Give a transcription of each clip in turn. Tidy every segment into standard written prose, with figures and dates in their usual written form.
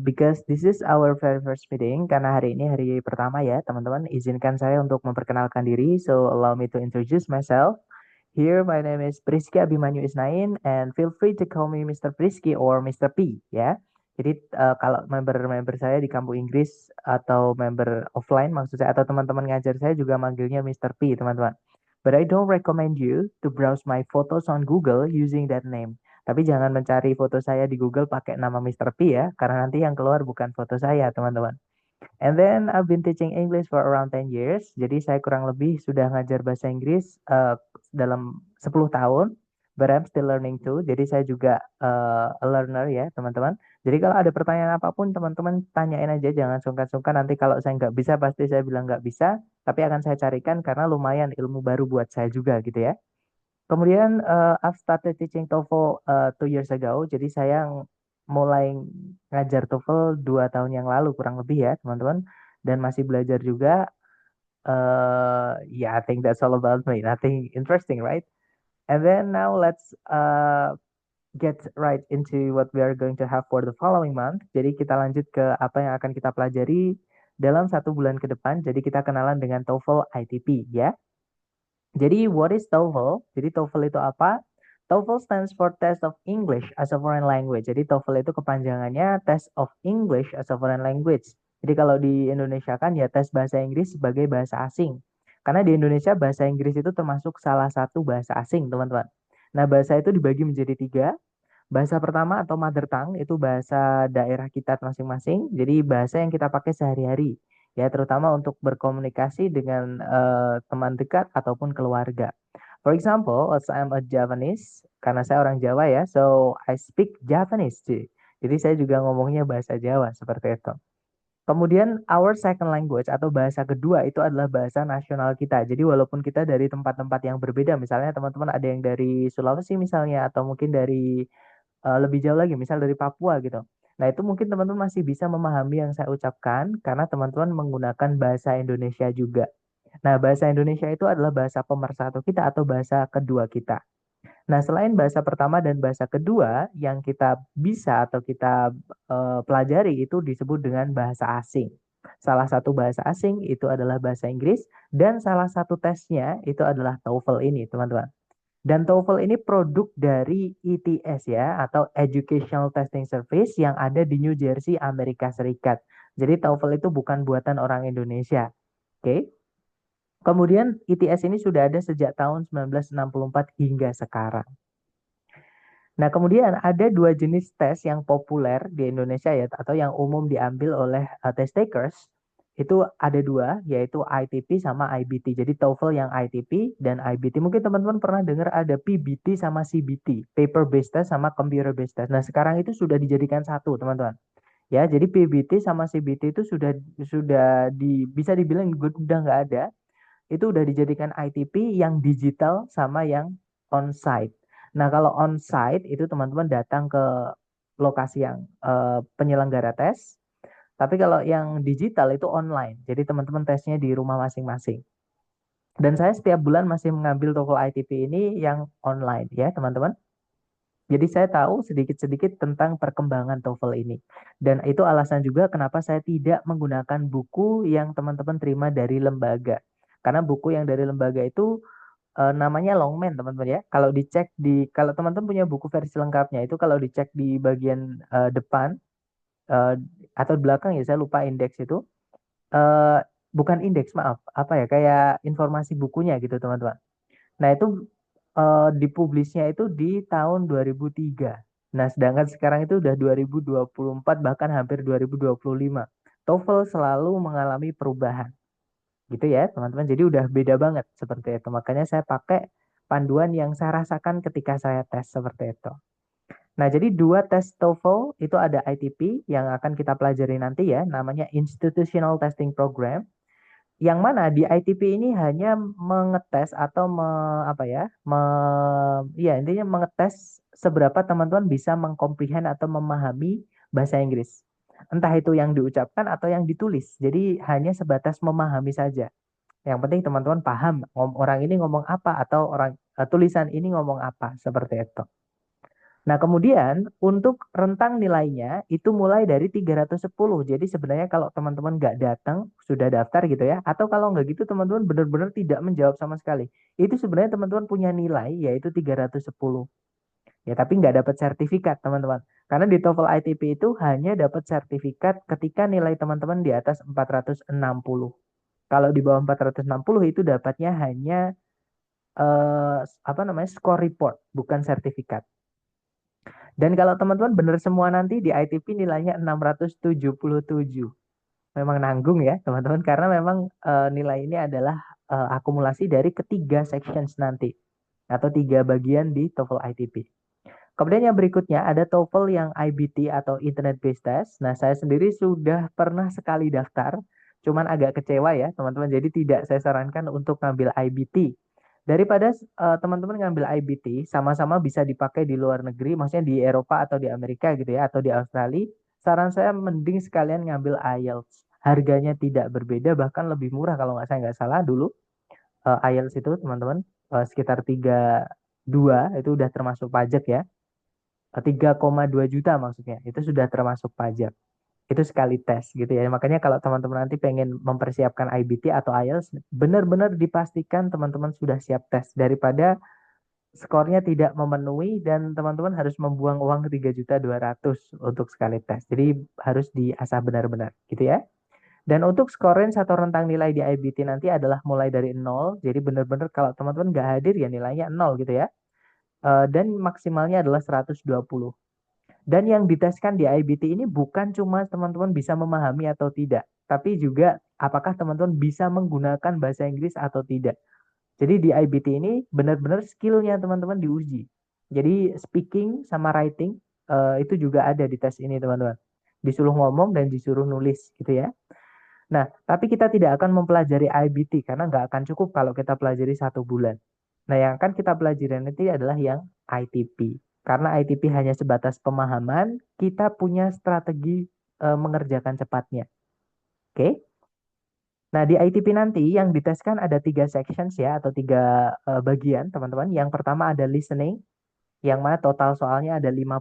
Because this is our very first meeting, karena hari ini hari pertama ya, teman-teman, izinkan saya untuk memperkenalkan diri. So, allow me to introduce myself. Here, my name is Priski Abimanyu Isnain, and feel free to call me Mr. Priski or Mr. P, ya. Jadi, kalau member-member saya di kampus Inggris atau member offline, maksud saya, atau teman-teman ngajar saya juga manggilnya Mr. P, teman-teman. But I don't recommend you to browse my photos on Google using that name. Tapi jangan mencari foto saya di Google pakai nama Mr. P ya, karena nanti yang keluar bukan foto saya, teman-teman. And then I've been teaching English for around 10 years. Jadi saya kurang lebih sudah ngajar bahasa Inggris dalam 10 tahun. But I'm still learning too. Jadi saya juga a learner ya, teman-teman. Jadi kalau ada pertanyaan apapun, teman-teman tanyain aja, jangan sungkan-sungkan. Nanti kalau saya nggak bisa, pasti saya bilang nggak bisa. Tapi akan saya carikan karena lumayan ilmu baru buat saya juga gitu ya. Kemudian I've started teaching TOEFL 2 years ago. Jadi saya mulai ngajar TOEFL 2 tahun yang lalu kurang lebih ya teman-teman. Dan masih belajar juga. Yeah, I think that's all about me. Nothing interesting, right? And then now let's get right into what we are going to have for the following month. Jadi kita lanjut ke apa yang akan kita pelajari dalam 1 bulan ke depan. Jadi kita kenalan dengan TOEFL ITP ya. Jadi, what is TOEFL? Jadi, TOEFL itu apa? TOEFL stands for Test of English as a Foreign Language. Jadi, TOEFL itu kepanjangannya Test of English as a Foreign Language. Jadi, kalau di Indonesia kan ya tes bahasa Inggris sebagai bahasa asing. Karena di Indonesia bahasa Inggris itu termasuk salah satu bahasa asing, teman-teman. Nah, bahasa itu dibagi menjadi 3. Bahasa pertama atau mother tongue itu bahasa daerah kita masing-masing. Jadi bahasa yang kita pakai sehari-hari. Ya, terutama untuk berkomunikasi dengan teman dekat ataupun keluarga. For example, as I'm a Javanese, karena saya orang Jawa ya, so I speak Javanese too. Jadi saya juga ngomongnya bahasa Jawa seperti itu. Kemudian our second language atau bahasa kedua itu adalah bahasa nasional kita. Jadi walaupun kita dari tempat-tempat yang berbeda, misalnya teman-teman ada yang dari Sulawesi misalnya atau mungkin dari lebih jauh lagi, misal dari Papua gitu. Nah, itu mungkin teman-teman masih bisa memahami yang saya ucapkan karena teman-teman menggunakan bahasa Indonesia juga. Nah, bahasa Indonesia itu adalah bahasa pemersatu kita atau bahasa kedua kita. Nah, selain bahasa pertama dan bahasa kedua yang kita bisa atau kita pelajari itu disebut dengan bahasa asing. Salah satu bahasa asing itu adalah bahasa Inggris dan salah satu tesnya itu adalah TOEFL ini, teman-teman. Dan TOEFL ini produk dari ETS ya, atau Educational Testing Service yang ada di New Jersey, Amerika Serikat. Jadi TOEFL itu bukan buatan orang Indonesia. Oke. Kemudian ETS ini sudah ada sejak tahun 1964 hingga sekarang. Nah, kemudian ada 2 jenis tes yang populer di Indonesia ya, atau yang umum diambil oleh test takers. Itu ada 2, yaitu ITP sama IBT. Jadi TOEFL yang ITP dan IBT. Mungkin teman-teman pernah dengar ada PBT sama CBT, paper based test sama computer based test. Nah, sekarang itu sudah dijadikan satu, teman-teman. Ya, jadi PBT sama CBT itu bisa dibilang udah nggak ada. Itu udah dijadikan ITP yang digital sama yang on-site. Nah, kalau on-site itu teman-teman datang ke lokasi yang penyelenggara tes. Tapi kalau yang digital itu online. Jadi teman-teman tesnya di rumah masing-masing. Dan saya setiap bulan masih mengambil TOEFL ITP ini yang online ya, teman-teman. Jadi saya tahu sedikit-sedikit tentang perkembangan TOEFL ini. Dan itu alasan juga kenapa saya tidak menggunakan buku yang teman-teman terima dari lembaga. Karena buku yang dari lembaga itu namanya Longman, teman-teman ya. Kalau teman-teman punya buku versi lengkapnya itu kalau dicek di bagian depan eh, atau belakang ya, saya lupa indeks itu. eh Bukan indeks, maaf. Apa ya? Kayak informasi bukunya gitu, teman-teman. Nah, itu dipublisnya itu di tahun 2003. Nah, sedangkan sekarang itu udah 2024 bahkan hampir 2025. TOEFL selalu mengalami perubahan. Gitu ya, teman-teman. Jadi udah beda banget seperti itu. Makanya saya pakai panduan yang saya rasakan ketika saya tes seperti itu. Nah, jadi 2 tes TOEFL itu ada ITP yang akan kita pelajari nanti ya, namanya Institutional Testing Program. Yang mana di ITP ini hanya mengetes atau ya intinya mengetes seberapa teman-teman bisa mengkomprehend atau memahami bahasa Inggris. Entah itu yang diucapkan atau yang ditulis. Jadi hanya sebatas memahami saja. Yang penting teman-teman paham orang ini ngomong apa atau tulisan ini ngomong apa seperti itu. Nah, kemudian untuk rentang nilainya itu mulai dari 310. Jadi sebenarnya kalau teman-teman nggak datang, sudah daftar gitu ya, atau kalau nggak gitu teman-teman benar-benar tidak menjawab sama sekali. Itu sebenarnya teman-teman punya nilai yaitu 310. Ya, tapi nggak dapat sertifikat, teman-teman. Karena di TOEFL ITP itu hanya dapat sertifikat ketika nilai teman-teman di atas 460. Kalau di bawah 460 itu dapatnya hanya apa namanya, score report, bukan sertifikat. Dan kalau teman-teman benar semua nanti di ITP nilainya 677. Memang nanggung ya, teman-teman, karena memang nilai ini adalah akumulasi dari ketiga sections nanti atau tiga bagian di TOEFL ITP. Kemudian yang berikutnya ada TOEFL yang IBT atau Internet Based Test. Nah, saya sendiri sudah pernah sekali daftar, cuman agak kecewa ya, teman-teman. Jadi tidak saya sarankan untuk ngambil IBT. Daripada teman-teman ngambil IBT, sama-sama bisa dipakai di luar negeri, maksudnya di Eropa atau di Amerika gitu ya, atau di Australia. Saran saya mending sekalian ngambil IELTS. Harganya tidak berbeda, bahkan lebih murah kalau nggak salah dulu. IELTS itu teman-teman sekitar 32 itu udah termasuk pajak ya. 3,2 juta maksudnya. Itu sudah termasuk pajak. Itu sekali tes gitu ya. Makanya kalau teman-teman nanti pengen mempersiapkan IBT atau IELTS, benar-benar dipastikan teman-teman sudah siap tes daripada skornya tidak memenuhi dan teman-teman harus membuang uang 3.200.000 untuk sekali tes. Jadi harus diasah benar-benar gitu ya. Dan untuk skor range atau rentang nilai di IBT nanti adalah mulai dari 0. Jadi benar-benar kalau teman-teman nggak hadir ya nilainya 0 gitu ya. Dan maksimalnya adalah 120. Dan yang diteskan di IBT ini bukan cuma teman-teman bisa memahami atau tidak, tapi juga apakah teman-teman bisa menggunakan bahasa Inggris atau tidak. Jadi di IBT ini benar-benar skillnya teman-teman diuji. Jadi speaking sama writing itu juga ada di tes ini teman-teman. Disuruh ngomong dan disuruh nulis gitu ya. Nah, tapi kita tidak akan mempelajari IBT karena nggak akan cukup kalau kita pelajari 1 bulan. Nah, yang akan kita pelajari nanti adalah yang ITP. Karena ITP hanya sebatas pemahaman, kita punya strategi mengerjakan cepatnya. Oke? Nah, di ITP nanti yang diteskan ada 3 sections ya, atau 3 bagian, teman-teman. Yang pertama ada listening, yang mana total soalnya ada 50,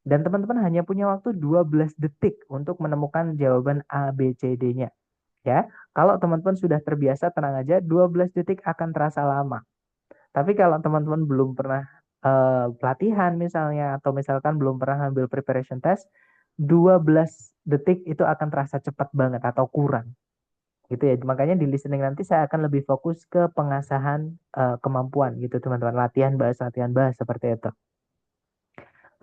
dan teman-teman hanya punya waktu 12 detik untuk menemukan jawaban A, B, C, D-nya. Ya, kalau teman-teman sudah terbiasa, tenang aja, 12 detik akan terasa lama. Tapi kalau teman-teman belum pernah pelatihan misalnya, atau misalkan belum pernah ngambil preparation test, 12 detik itu akan terasa cepat banget atau kurang. Gitu ya. Makanya di listening nanti saya akan lebih fokus ke pengasahan kemampuan gitu, teman-teman. Latihan bahas seperti itu.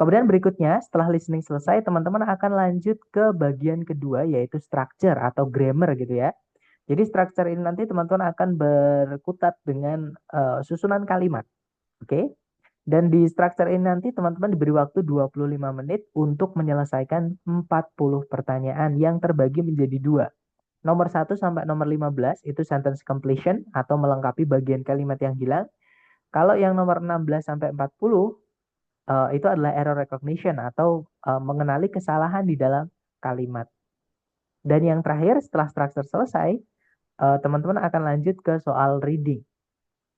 Kemudian berikutnya, setelah listening selesai, teman-teman akan lanjut ke bagian kedua, yaitu structure atau grammar gitu ya. Jadi structure ini nanti teman-teman akan berkutat dengan susunan kalimat. Oke? Dan di structure ini nanti teman-teman diberi waktu 25 menit untuk menyelesaikan 40 pertanyaan yang terbagi menjadi 2. Nomor 1 sampai nomor 15 itu sentence completion atau melengkapi bagian kalimat yang hilang. Kalau yang nomor 16 sampai 40 itu adalah error recognition atau mengenali kesalahan di dalam kalimat. Dan yang terakhir setelah structure selesai, teman-teman akan lanjut ke soal reading.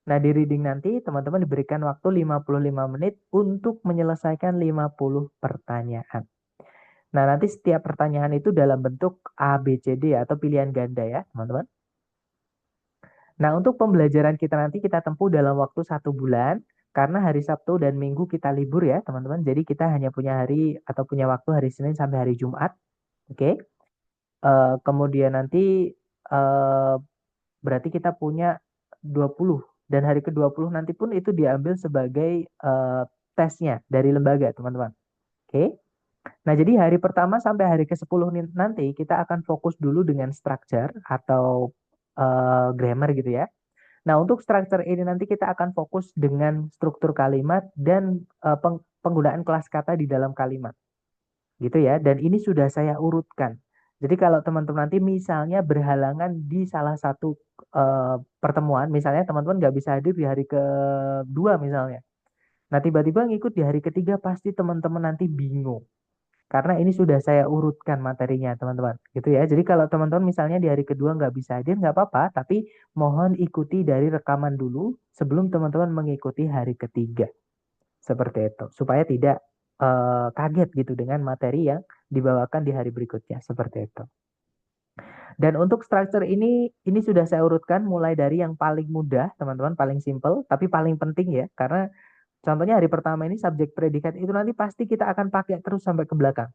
Nah, di reading nanti teman-teman diberikan waktu 55 menit untuk menyelesaikan 50 pertanyaan. Nah, nanti setiap pertanyaan itu dalam bentuk A, B, C, D atau pilihan ganda ya, teman-teman. Nah, untuk pembelajaran kita nanti kita tempuh dalam waktu 1 bulan, karena hari Sabtu dan Minggu kita libur ya, teman-teman. Jadi kita hanya punya hari atau punya waktu hari Senin sampai hari Jumat. Oke. Kemudian nanti uh, berarti kita punya 20, dan hari ke-20 nanti pun itu diambil sebagai tesnya dari lembaga, teman-teman. Oke. Nah, jadi hari pertama sampai hari ke-10 nanti kita akan fokus dulu dengan structure atau grammar gitu ya. Nah, untuk structure ini nanti kita akan fokus dengan struktur kalimat dan penggunaan kelas kata di dalam kalimat. Gitu ya. Dan ini sudah saya urutkan. Jadi kalau teman-teman nanti misalnya berhalangan di salah satu pertemuan, misalnya teman-teman nggak bisa hadir di hari kedua misalnya. Nah, tiba-tiba ngikut di hari ketiga, pasti teman-teman nanti bingung. Karena ini sudah saya urutkan materinya, teman-teman. Gitu ya. Jadi kalau teman-teman misalnya di hari kedua nggak bisa hadir, nggak apa-apa. Tapi mohon ikuti dari rekaman dulu sebelum teman-teman mengikuti hari ketiga. Seperti itu. Supaya tidak kaget gitu dengan materi yang dibawakan di hari berikutnya. Seperti itu. Dan untuk structure ini sudah saya urutkan mulai dari yang paling mudah, teman-teman, paling simple, tapi paling penting ya. Karena contohnya hari pertama ini subjek predikat itu nanti pasti kita akan pakai terus sampai ke belakang.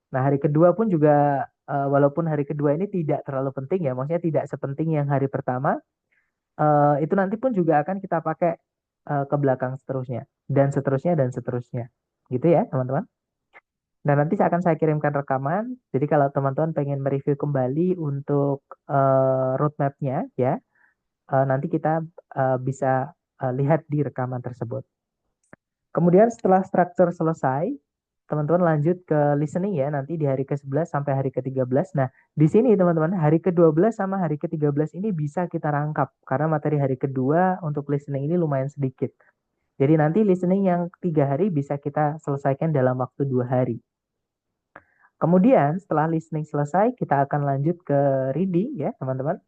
Nah, hari kedua pun juga, walaupun hari kedua ini tidak terlalu penting ya, maksudnya tidak sepenting yang hari pertama, itu nanti pun juga akan kita pakai ke belakang seterusnya, dan seterusnya, dan seterusnya. Gitu ya, teman-teman. Dan nanti akan saya kirimkan rekaman. Jadi kalau teman-teman pengen mereview kembali untuk roadmap-nya ya, nanti kita bisa lihat di rekaman tersebut. Kemudian setelah structure selesai, teman-teman lanjut ke listening ya, nanti di hari ke-11 sampai hari ke-13. Nah, di sini teman-teman, hari ke-12 sama hari ke-13 ini bisa kita rangkap, karena materi hari kedua untuk listening ini lumayan sedikit. Jadi nanti listening yang 3 hari bisa kita selesaikan dalam waktu 2 hari. Kemudian setelah listening selesai, kita akan lanjut ke reading ya teman-teman.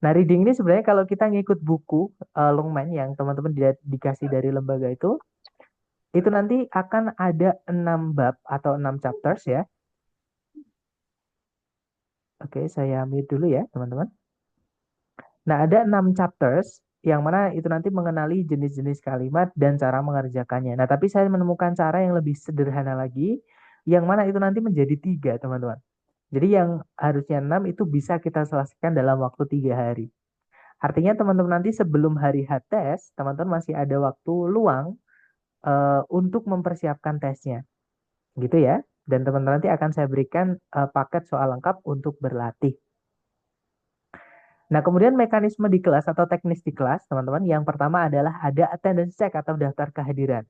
Nah, reading ini sebenarnya kalau kita ngikut buku Longman yang teman-teman dikasih dari lembaga itu nanti akan ada 6 bab atau 6 chapters ya. Oke, saya mute dulu ya teman-teman. Nah, ada 6 chapters yang mana itu nanti mengenali jenis-jenis kalimat dan cara mengerjakannya. Nah, tapi saya menemukan cara yang lebih sederhana lagi, yang mana itu nanti menjadi 3 teman-teman. Jadi yang harusnya 6 itu bisa kita selesaikan dalam waktu 3 hari. Artinya teman-teman nanti sebelum hari H tes, teman-teman masih ada waktu luang untuk mempersiapkan tesnya. Gitu ya. Dan teman-teman nanti akan saya berikan paket soal lengkap untuk berlatih. Nah, kemudian mekanisme di kelas atau teknis di kelas, teman-teman, yang pertama adalah ada attendance check atau daftar kehadiran.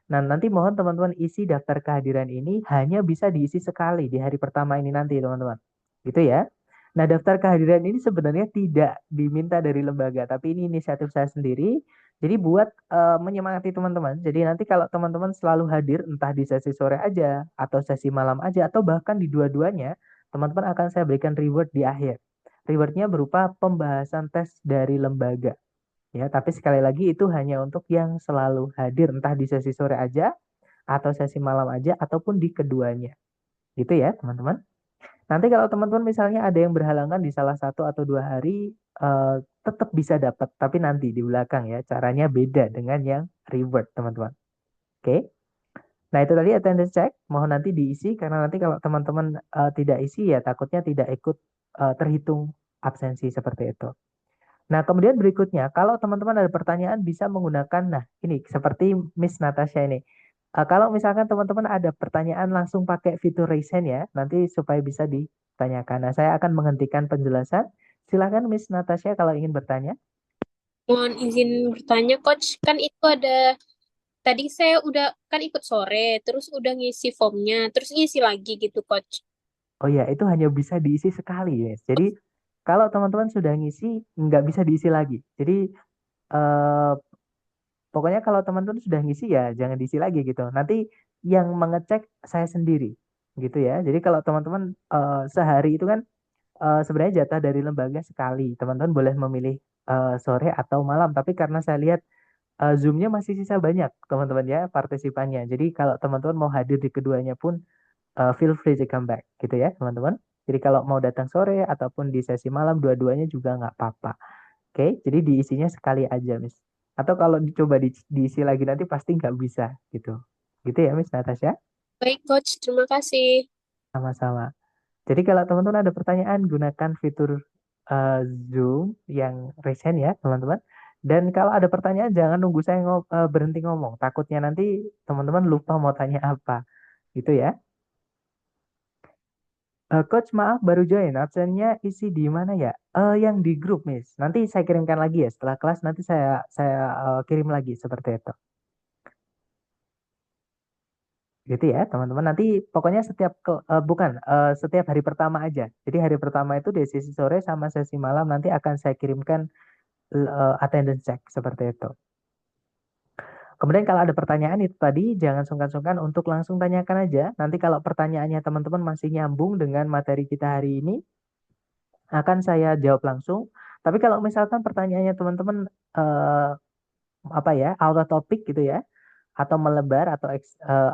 Nah, nanti mohon teman-teman isi daftar kehadiran ini hanya bisa diisi sekali di hari pertama ini nanti, teman-teman. Gitu ya. Nah, daftar kehadiran ini sebenarnya tidak diminta dari lembaga, tapi ini inisiatif saya sendiri. Jadi buat menyemangati teman-teman. Jadi nanti kalau teman-teman selalu hadir, entah di sesi sore aja, atau sesi malam aja, atau bahkan di dua-duanya, teman-teman akan saya berikan reward di akhir. Rewardnya berupa pembahasan tes dari lembaga. Ya, tapi sekali lagi itu hanya untuk yang selalu hadir, entah di sesi sore aja, atau sesi malam aja, ataupun di keduanya. Gitu ya, teman-teman. Nanti kalau teman-teman misalnya ada yang berhalangan di salah satu atau 2 hari, tetap bisa dapat, tapi nanti di belakang ya, caranya beda dengan yang reward, teman-teman. Oke. Nah, itu tadi attendance check, mohon nanti diisi, karena nanti kalau teman-teman tidak isi, ya takutnya tidak ikut terhitung absensi seperti itu. Nah, kemudian berikutnya, kalau teman-teman ada pertanyaan bisa menggunakan, nah ini seperti Miss Natasha ini. Kalau misalkan teman-teman ada pertanyaan langsung pakai fitur raise hand ya, nanti supaya bisa ditanyakan. Nah, saya akan menghentikan penjelasan. Silakan Miss Natasha kalau ingin bertanya. Mohon izin bertanya, Coach. Kan itu ada, tadi saya udah kan ikut sore, terus udah ngisi formnya, terus ngisi lagi gitu, Coach. Oh ya, itu hanya bisa diisi sekali ya. Jadi kalau teman-teman sudah ngisi, nggak bisa diisi lagi. Jadi eh, pokoknya kalau teman-teman sudah ngisi ya jangan diisi lagi gitu. Nanti yang mengecek saya sendiri gitu ya. Jadi kalau teman-teman sehari itu kan sebenarnya jatah dari lembaga sekali. Teman-teman boleh memilih sore atau malam. Tapi karena saya lihat Zoom-nya masih sisa banyak teman-teman ya partisipannya. Jadi kalau teman-teman mau hadir di keduanya pun feel free to come back gitu ya teman-teman. Jadi kalau mau datang sore ataupun di sesi malam dua-duanya juga nggak apa-apa. Oke, jadi diisinya sekali aja, Miss. Atau kalau dicoba diisi lagi nanti pasti nggak bisa gitu. Gitu ya, Miss Natasha? Baik, Coach. Terima kasih. Sama-sama. Jadi kalau teman-teman ada pertanyaan, gunakan fitur eh, Zoom yang recent ya, teman-teman. Dan kalau ada pertanyaan, jangan nunggu saya berhenti ngomong. Takutnya nanti teman-teman lupa mau tanya apa. Gitu ya. Coach, maaf baru join. Absennya isi di mana ya? Yang di grup, Miss. Nanti saya kirimkan lagi ya. Setelah kelas nanti saya kirim lagi seperti itu. Gitu ya teman-teman, nanti pokoknya bukan setiap hari pertama aja, jadi hari pertama itu di sesi sore sama sesi malam nanti akan saya kirimkan attendance check seperti itu. Kemudian kalau ada pertanyaan itu tadi jangan sungkan-sungkan untuk langsung tanyakan aja, nanti kalau pertanyaannya teman-teman masih nyambung dengan materi kita hari ini akan saya jawab langsung. Tapi kalau misalkan pertanyaannya teman-teman eh, apa ya out of topic gitu ya, atau melebar atau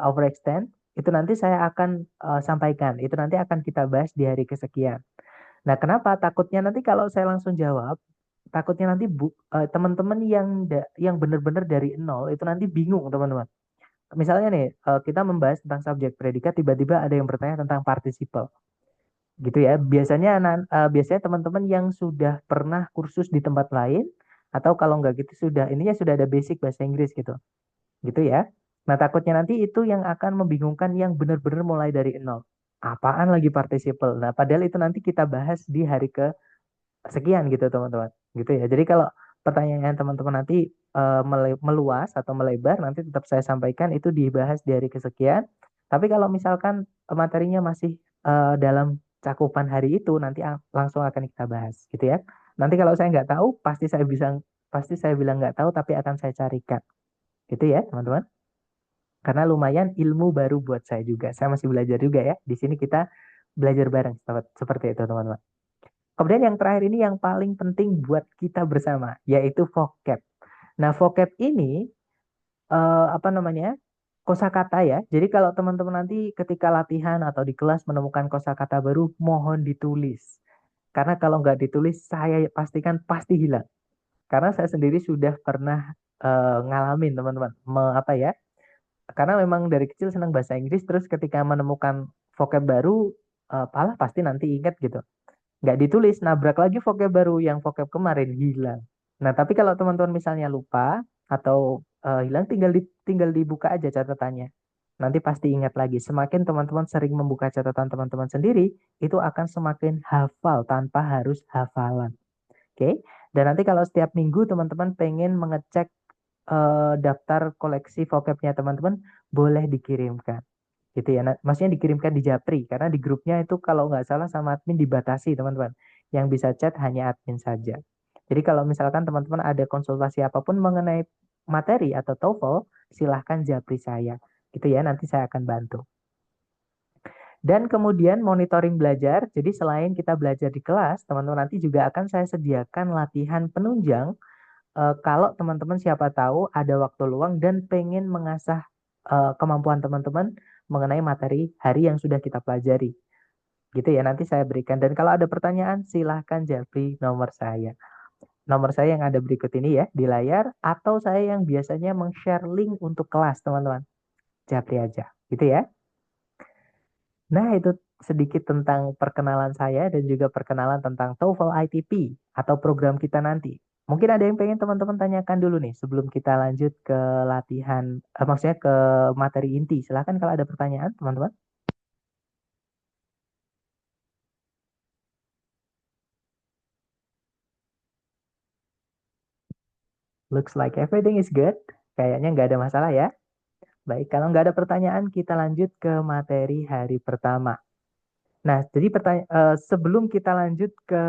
overextend, itu nanti saya akan sampaikan. Itu nanti akan kita bahas di hari kesekian. Nah, kenapa? Takutnya nanti kalau saya langsung jawab, takutnya nanti teman-teman yang benar-benar dari nol itu nanti bingung, teman-teman. Misalnya nih, kita membahas tentang subjek predikat, tiba-tiba ada yang bertanya tentang participle. Gitu ya. Biasanya teman-teman yang sudah pernah kursus di tempat lain, atau kalau nggak gitu ininya sudah ada basic bahasa Inggris gitu. Gitu ya. Nah, takutnya nanti itu yang akan membingungkan yang benar-benar mulai dari nol. Apaan lagi participle? Nah, padahal itu nanti kita bahas di hari ke sekian gitu teman-teman gitu ya. Jadi kalau pertanyaan teman-teman nanti meluas atau melebar, nanti tetap saya sampaikan itu dibahas di hari kesekian. Tapi kalau misalkan materinya masih dalam cakupan hari itu, nanti langsung akan kita bahas gitu ya. Nanti kalau saya nggak tahu pasti saya bilang nggak tahu, tapi akan saya carikan gitu ya teman-teman. Karena lumayan ilmu baru buat saya juga, saya masih belajar juga ya. Di sini kita belajar bareng seperti itu teman-teman. Kemudian yang terakhir ini yang paling penting buat kita bersama, yaitu vocab. Nah, vocab ini apa namanya? Kosakata ya. Jadi kalau teman-teman nanti ketika latihan atau di kelas menemukan kosakata baru, mohon ditulis. Karena kalau nggak ditulis, saya pastikan pasti hilang. Karena saya sendiri sudah pernah ngalamin teman-teman. Apa ya? Karena memang dari kecil senang bahasa Inggris, terus ketika menemukan vocab baru, palah pasti nanti ingat gitu, nggak ditulis, nabrak lagi vocab baru, yang vocab kemarin hilang. Nah, tapi kalau teman-teman misalnya lupa atau hilang, tinggal dibuka aja catatannya. Nanti pasti ingat lagi. Semakin teman-teman sering membuka catatan teman-teman sendiri, itu akan semakin hafal tanpa harus hafalan. Oke? Dan nanti kalau setiap minggu teman-teman pengen mengecek daftar koleksi vocabnya teman-teman, boleh dikirimkan gitu ya. Nah, maksudnya dikirimkan di Japri karena di grupnya itu kalau nggak salah sama admin dibatasi teman-teman. Yang bisa chat hanya admin saja. Jadi kalau misalkan teman-teman ada konsultasi apapun mengenai materi atau TOEFL, silahkan Japri saya. Gitu ya, nanti saya akan bantu. Dan kemudian monitoring belajar. Jadi selain kita belajar di kelas, teman-teman nanti juga akan saya sediakan latihan penunjang kalau teman-teman siapa tahu ada waktu luang dan pengen mengasah kemampuan teman-teman mengenai materi hari yang sudah kita pelajari. Gitu ya, nanti saya berikan. Dan kalau ada pertanyaan, silahkan japri nomor saya. Nomor saya yang ada berikut ini ya, di layar. Atau saya yang biasanya meng-share link untuk kelas, teman-teman. Japri aja, gitu ya. Nah, itu sedikit tentang perkenalan saya dan juga perkenalan tentang TOEFL ITP atau program kita nanti. Mungkin ada yang pengen teman-teman tanyakan dulu nih sebelum kita lanjut ke latihan, maksudnya ke materi inti. Silahkan kalau ada pertanyaan, teman-teman. Looks like everything is good. Kayaknya nggak ada masalah ya. Baik, kalau nggak ada pertanyaan, kita lanjut ke materi hari pertama. Nah, jadi sebelum kita lanjut ke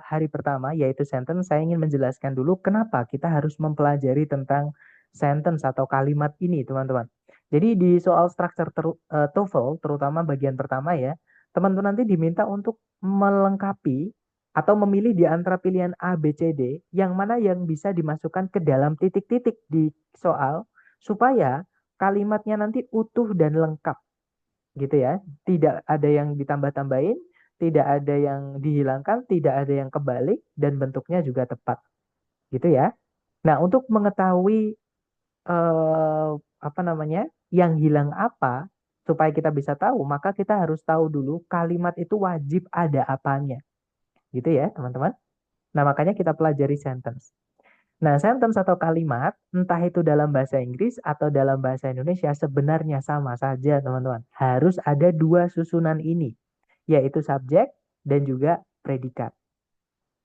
hari pertama, yaitu sentence, saya ingin menjelaskan dulu kenapa kita harus mempelajari tentang sentence atau kalimat ini, teman-teman. Jadi di soal structure TOEFL, terutama bagian pertama ya, teman-teman nanti diminta untuk melengkapi atau memilih di antara pilihan A, B, C, D, yang mana yang bisa dimasukkan ke dalam titik-titik di soal, supaya kalimatnya nanti utuh dan lengkap gitu ya. Tidak ada yang ditambah-tambahin, tidak ada yang dihilangkan, tidak ada yang kebalik, dan bentuknya juga tepat gitu ya. Nah, untuk mengetahui apa namanya yang hilang apa, supaya kita bisa tahu, maka kita harus tahu dulu kalimat itu wajib ada apanya gitu ya teman-teman. Nah, makanya kita pelajari sentence. Nah, sentence atau kalimat, entah itu dalam bahasa Inggris atau dalam bahasa Indonesia, sebenarnya sama saja, teman-teman. Harus ada dua susunan ini, yaitu subjek dan juga predikat.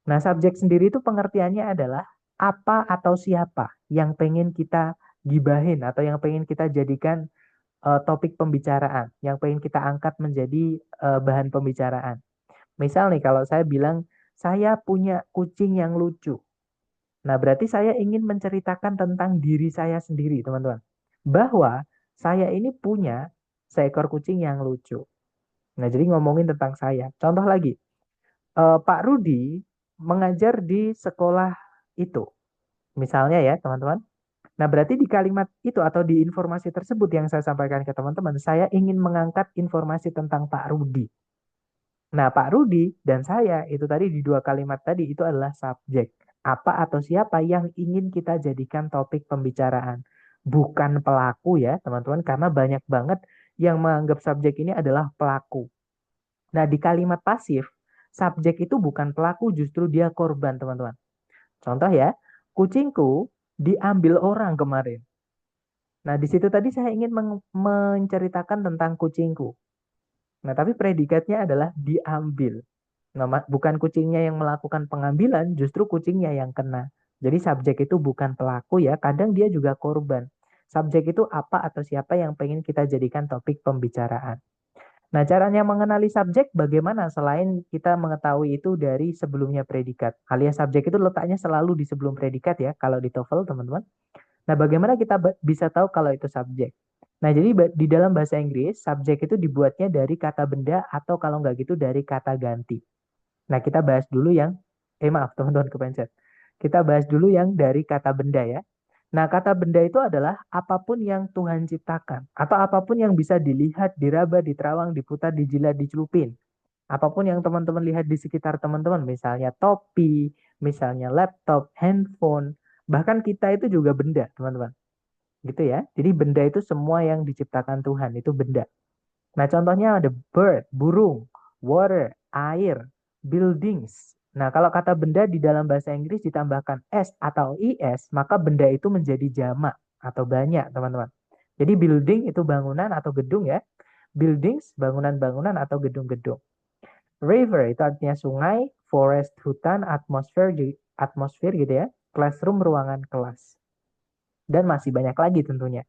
Nah, subjek sendiri itu pengertiannya adalah apa atau siapa yang pengen kita gibahin atau yang pengen kita jadikan topik pembicaraan, yang pengen kita angkat menjadi bahan pembicaraan. Misal nih, kalau saya bilang, saya punya kucing yang lucu. Nah, berarti saya ingin menceritakan tentang diri saya sendiri, teman-teman. Bahwa saya ini punya seekor kucing yang lucu. Nah, jadi ngomongin tentang saya. Contoh lagi, Pak Rudi mengajar di sekolah itu. Misalnya ya, teman-teman. Nah, berarti di kalimat itu atau di informasi tersebut yang saya sampaikan ke teman-teman, saya ingin mengangkat informasi tentang Pak Rudi. Nah, Pak Rudi dan saya itu tadi di dua kalimat tadi itu adalah subjek. Apa atau siapa yang ingin kita jadikan topik pembicaraan. Bukan pelaku ya, teman-teman, karena banyak banget yang menganggap subjek ini adalah pelaku. Nah, di kalimat pasif, subjek itu bukan pelaku, justru dia korban, teman-teman. Contoh ya, kucingku diambil orang kemarin. Nah, di situ tadi saya ingin menceritakan tentang kucingku. Nah, tapi predikatnya adalah diambil. Nah, bukan kucingnya yang melakukan pengambilan, justru kucingnya yang kena. Jadi subjek itu bukan pelaku ya, kadang dia juga korban. Subjek itu apa atau siapa yang pengen kita jadikan topik pembicaraan. Nah, caranya mengenali subjek bagaimana selain kita mengetahui itu dari sebelumnya predikat. Alias subjek itu letaknya selalu di sebelum predikat ya, kalau di TOEFL teman-teman. Nah, bagaimana kita bisa tahu kalau itu subjek? Nah, jadi di dalam bahasa Inggris, subjek itu dibuatnya dari kata benda atau kalau nggak gitu dari kata ganti. Nah, kita bahas dulu yang, maaf teman-teman kepencet. Kita bahas dulu yang dari kata benda ya. Nah, kata benda itu adalah apapun yang Tuhan ciptakan. Atau apapun yang bisa dilihat, diraba, diterawang, diputar, dijilat, dicelupin. Apapun yang teman-teman lihat di sekitar teman-teman. Misalnya topi, misalnya laptop, handphone. Bahkan kita itu juga benda, teman-teman. Gitu ya. Jadi benda itu semua yang diciptakan Tuhan, itu benda. Nah, contohnya ada bird, burung, water, air, buildings. Nah, kalau kata benda di dalam bahasa Inggris ditambahkan s atau is, maka benda itu menjadi jamak atau banyak, teman-teman. Jadi building itu bangunan atau gedung ya. Buildings, bangunan-bangunan atau gedung-gedung. River itu artinya sungai, forest, hutan, atmosfer gitu ya. Classroom, ruangan kelas. Dan masih banyak lagi tentunya.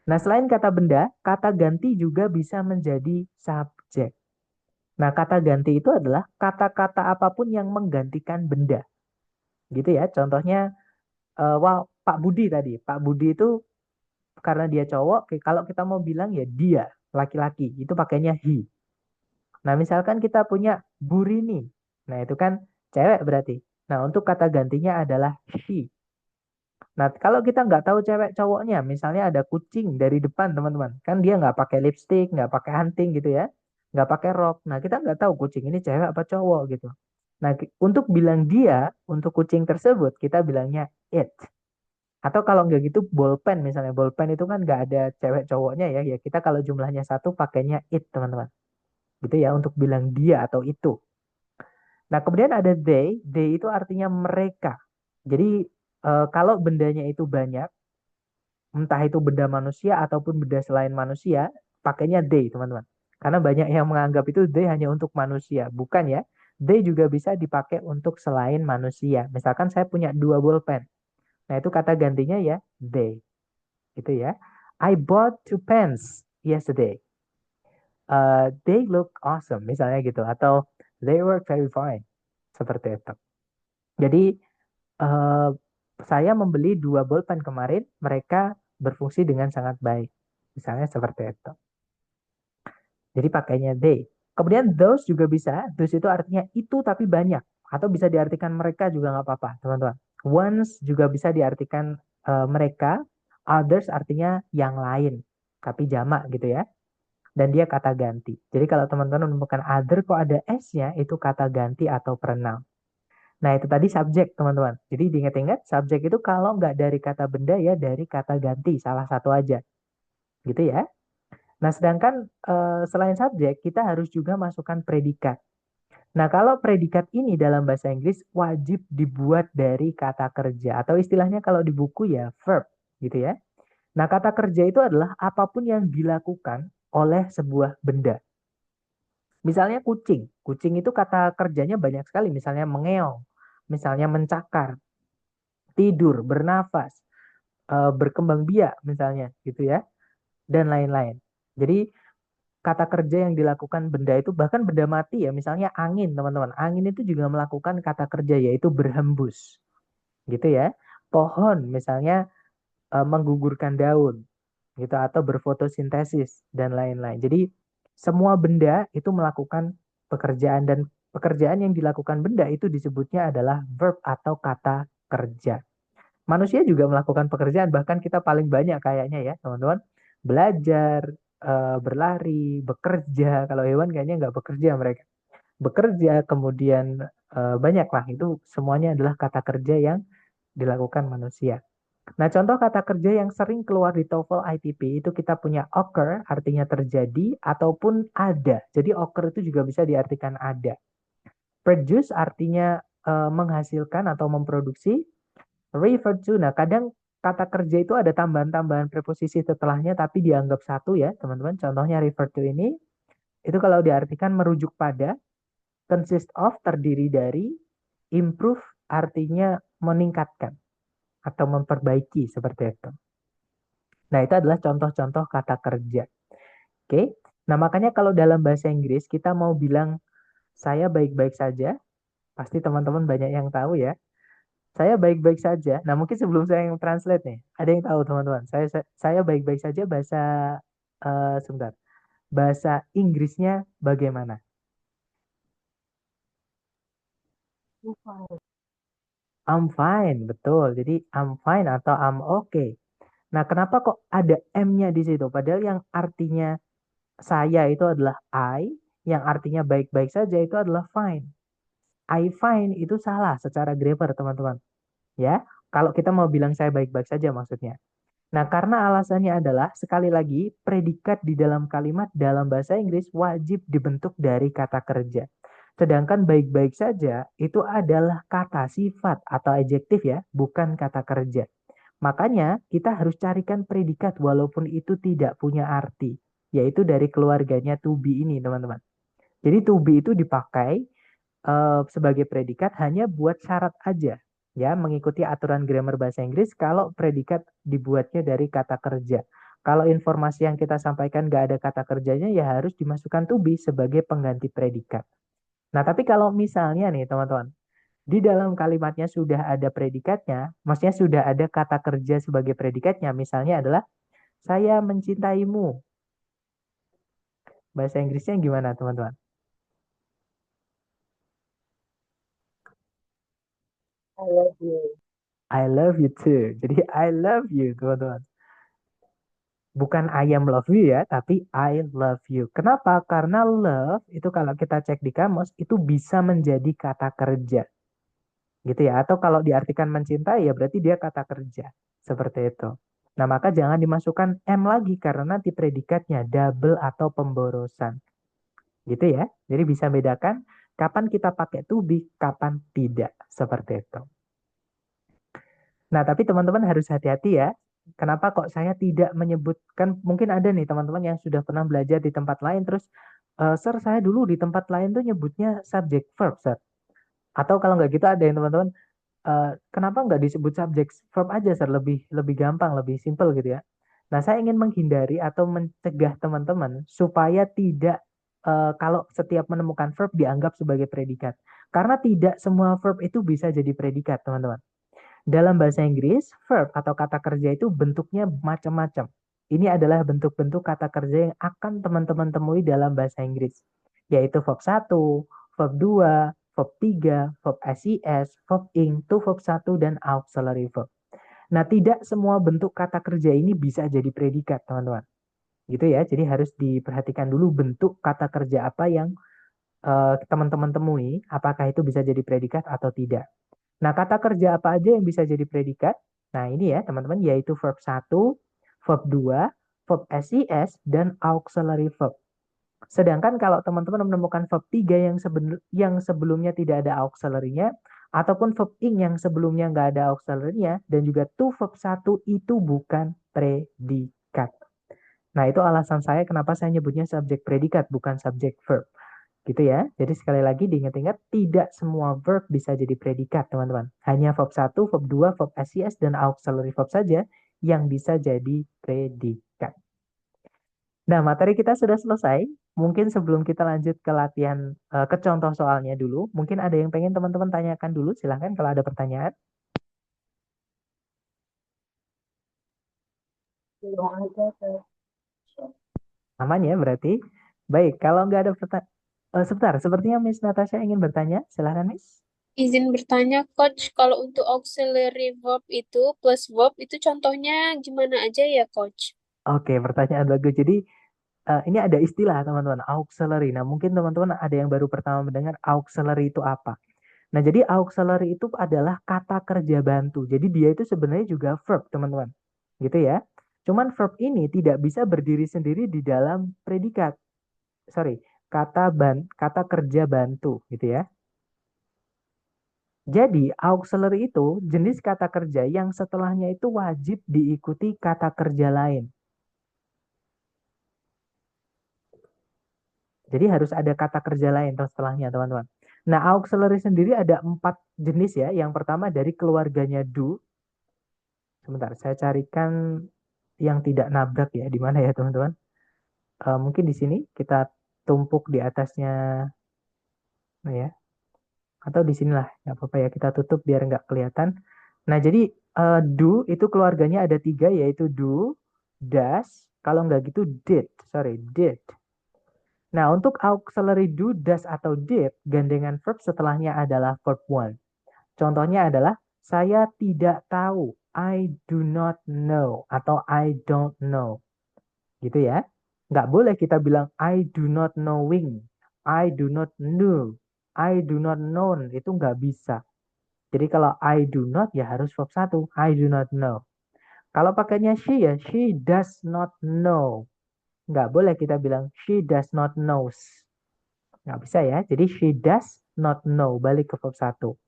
Nah, selain kata benda, kata ganti juga bisa menjadi subjek. Nah, kata ganti itu adalah kata-kata apapun yang menggantikan benda. Gitu ya. Contohnya, Pak Budi tadi. Pak Budi itu karena dia cowok, kalau kita mau bilang ya dia, laki-laki. Itu pakainya he. Nah, misalkan kita punya Bu Rini. Nah, itu kan cewek berarti. Nah, untuk kata gantinya adalah she. Nah, kalau kita nggak tahu cewek cowoknya, misalnya ada kucing dari depan, teman-teman. Kan dia nggak pakai lipstick, nggak pakai hunting gitu ya. Nggak pakai rok. Nah, kita nggak tahu kucing ini cewek apa cowok gitu. Nah, untuk bilang dia, untuk kucing tersebut, kita bilangnya it. Atau kalau nggak gitu, bolpen misalnya. Bolpen itu kan nggak ada cewek cowoknya ya. Ya, kita kalau jumlahnya satu pakainya it, teman-teman. Gitu ya, untuk bilang dia atau itu. Nah, kemudian ada they. They itu artinya mereka. Jadi, kalau bendanya itu banyak, entah itu benda manusia ataupun benda selain manusia, pakainya they, teman-teman. Karena banyak yang menganggap itu they hanya untuk manusia. Bukan ya. They juga bisa dipakai untuk selain manusia. Misalkan saya punya dua bolpen. Nah, itu kata gantinya ya they. Itu ya. I bought two pens yesterday. They look awesome, misalnya gitu. Atau they work very fine. Seperti itu. Jadi, eh, saya membeli dua bolpen kemarin. Mereka berfungsi dengan sangat baik. Misalnya seperti itu. Jadi pakainya they. Kemudian those juga bisa. Those itu artinya itu tapi banyak. Atau bisa diartikan mereka juga nggak apa-apa, teman-teman. Ones juga bisa diartikan mereka. Others artinya yang lain. Tapi jamak gitu ya. Dan dia kata ganti. Jadi kalau teman-teman menemukan other kok ada S-nya, itu kata ganti atau pronoun. Nah itu tadi subjek teman-teman. Jadi diingat-ingat subjek itu kalau nggak dari kata benda ya dari kata ganti. Salah satu aja. Gitu ya. Nah, sedangkan selain subjek, kita harus juga masukkan predikat. Nah, kalau predikat ini dalam bahasa Inggris wajib dibuat dari kata kerja atau istilahnya kalau di buku ya verb, gitu ya. Nah, kata kerja itu adalah apapun yang dilakukan oleh sebuah benda. Misalnya kucing. Kucing itu kata kerjanya banyak sekali, misalnya mengeong, misalnya mencakar, tidur, bernafas, berkembang biak misalnya, gitu ya, dan lain-lain. Jadi kata kerja yang dilakukan benda itu bahkan benda mati ya misalnya angin teman-teman angin itu juga melakukan kata kerja yaitu berhembus gitu ya pohon misalnya menggugurkan daun gitu atau berfotosintesis dan lain-lain jadi semua benda itu melakukan pekerjaan dan pekerjaan yang dilakukan benda itu disebutnya adalah verb atau kata kerja Manusia juga melakukan pekerjaan, bahkan kita paling banyak kayaknya ya, teman-teman. Belajar, berlari, bekerja. Kalau hewan kayaknya nggak bekerja mereka. Bekerja, kemudian banyak lah. Itu semuanya adalah kata kerja yang dilakukan manusia. Nah, contoh kata kerja yang sering keluar di TOEFL ITP itu kita punya occur, artinya terjadi, ataupun ada. Jadi occur itu juga bisa diartikan ada. Produce artinya menghasilkan atau memproduksi. Refer to, nah kadang kata kerja itu ada tambahan-tambahan preposisi setelahnya tapi dianggap satu ya teman-teman. Contohnya refer to ini, itu kalau diartikan merujuk pada, consist of terdiri dari, improve artinya meningkatkan atau memperbaiki seperti itu. Nah, itu adalah contoh-contoh kata kerja. Oke. Nah, makanya kalau dalam bahasa Inggris kita mau bilang saya baik-baik saja, pasti teman-teman banyak yang tahu ya. Saya baik-baik saja. Nah, mungkin sebelum saya yang translate nih, ada yang tahu teman-teman. Saya baik-baik saja bahasa sebentar. Bahasa Inggrisnya bagaimana? I'm fine, betul. Jadi I'm fine atau I'm okay. Nah, kenapa kok ada M-nya di situ? Padahal yang artinya saya itu adalah I, yang artinya baik-baik saja itu adalah fine. I fine itu salah secara grammar, teman-teman. Ya, kalau kita mau bilang saya baik-baik saja maksudnya. Nah, karena alasannya adalah sekali lagi predikat di dalam kalimat dalam bahasa Inggris wajib dibentuk dari kata kerja. Sedangkan baik-baik saja itu adalah kata sifat atau adjektif ya, bukan kata kerja. Makanya kita harus carikan predikat walaupun itu tidak punya arti, yaitu dari keluarganya to be ini, teman-teman. Jadi to be itu dipakai sebagai predikat hanya buat syarat aja, ya, mengikuti aturan grammar bahasa Inggris kalau predikat dibuatnya dari kata kerja. Kalau informasi yang kita sampaikan nggak ada kata kerjanya, ya harus dimasukkan to be sebagai pengganti predikat. Nah, tapi kalau misalnya nih teman-teman, di dalam kalimatnya sudah ada predikatnya, maksudnya sudah ada kata kerja sebagai predikatnya, misalnya adalah saya mencintaimu. Bahasa Inggrisnya gimana teman-teman? I love you. I love you too. Jadi I love you teman-teman. Bukan I am love you ya, tapi I love you. Kenapa? Karena love itu kalau kita cek di kamus itu bisa menjadi kata kerja, gitu ya. Atau kalau diartikan mencintai ya berarti dia kata kerja. Seperti itu. Nah, maka jangan dimasukkan M lagi karena nanti predikatnya double atau pemborosan. Gitu ya. Jadi bisa bedakan kapan kita pakai to be, kapan tidak. Seperti itu. Nah, tapi teman-teman harus hati-hati ya. Kenapa kok saya tidak menyebutkan, mungkin ada nih teman-teman yang sudah pernah belajar di tempat lain, terus, Sir, saya dulu di tempat lain tuh nyebutnya subject verb, Sir. Atau kalau nggak gitu ada yang teman-teman, kenapa nggak disebut subject verb aja, Sir? Lebih lebih gampang, lebih simple gitu ya. Nah, saya ingin menghindari atau mencegah teman-teman supaya tidak, kalau setiap menemukan verb dianggap sebagai predikat. Karena tidak semua verb itu bisa jadi predikat, teman-teman. Dalam bahasa Inggris, verb atau kata kerja itu bentuknya macam-macam. Ini adalah bentuk-bentuk kata kerja yang akan teman-teman temui dalam bahasa Inggris, yaitu verb satu, verb 2, verb 3, verb SES, verb ing, to verb satu dan auxiliary verb. Nah, tidak semua bentuk kata kerja ini bisa jadi predikat, teman-teman. Gitu ya, jadi harus diperhatikan dulu bentuk kata kerja apa yang teman-teman temui, apakah itu bisa jadi predikat atau tidak. Nah, kata kerja apa aja yang bisa jadi predikat? Nah, ini ya, teman-teman, yaitu verb satu, verb 2, verb SES, dan auxiliary verb. Sedangkan kalau teman-teman menemukan verb 3 yang sebelumnya tidak ada auxiliary-nya, ataupun verb ing yang sebelumnya nggak ada auxiliary-nya, dan juga to verb satu itu bukan predikat. Nah, itu alasan saya kenapa saya nyebutnya subjek predikat, bukan subjek verb. Gitu ya. Jadi sekali lagi diingat-ingat, tidak semua verb bisa jadi predikat, teman-teman. Hanya verb satu, verb 2, verb SES, dan auxiliary verb saja yang bisa jadi predikat. Nah, materi kita sudah selesai. Mungkin sebelum kita lanjut ke latihan, ke contoh soalnya dulu, mungkin ada yang pengen teman-teman tanyakan dulu, silahkan kalau ada pertanyaan. Belum ada, Kak. Aman ya berarti. Baik, kalau nggak ada pertanyaan, sebentar, sepertinya Miss Natasha ingin bertanya. Silahkan, Miss. Izin bertanya, Coach, kalau untuk auxiliary verb itu plus verb itu contohnya gimana aja ya, Coach? Oke, pertanyaan bagus. Jadi ini ada istilah teman-teman, auxiliary. Nah, mungkin teman-teman ada yang baru pertama mendengar auxiliary itu apa. Nah, jadi auxiliary itu adalah kata kerja bantu. Jadi dia itu sebenarnya juga verb, teman-teman. Gitu ya. Cuman verb ini tidak bisa berdiri sendiri di dalam predikat. Sorry, kata kerja bantu, gitu ya. Jadi, auxiliary itu jenis kata kerja yang setelahnya itu wajib diikuti kata kerja lain. Jadi harus ada kata kerja lain setelahnya, teman-teman. Nah, auxiliary sendiri ada 4 jenis ya. Yang pertama dari keluarganya do. Sebentar, saya carikan yang tidak nabrak ya. Di mana ya, teman-teman? Mungkin di sini kita tumpuk di atasnya, nah ya. Atau di sinilah, nggak apa-apa ya. Kita tutup biar nggak kelihatan. Nah, jadi do itu keluarganya ada 3, yaitu do, does, kalau nggak gitu did. Sorry, did. Nah, untuk auxiliary do, does, atau did, gandengan verb setelahnya adalah verb one. Contohnya adalah, saya tidak tahu, I do not know, atau I don't know. Gitu ya. Nggak boleh kita bilang, I do not knowing, I do not know, I do not known. Itu nggak bisa. Jadi kalau I do not, ya harus verb satu, I do not know. Kalau pakainya she ya, she does not know. Nggak boleh kita bilang, she does not knows. Nggak bisa ya. Jadi she does not know. Balik ke verb satu.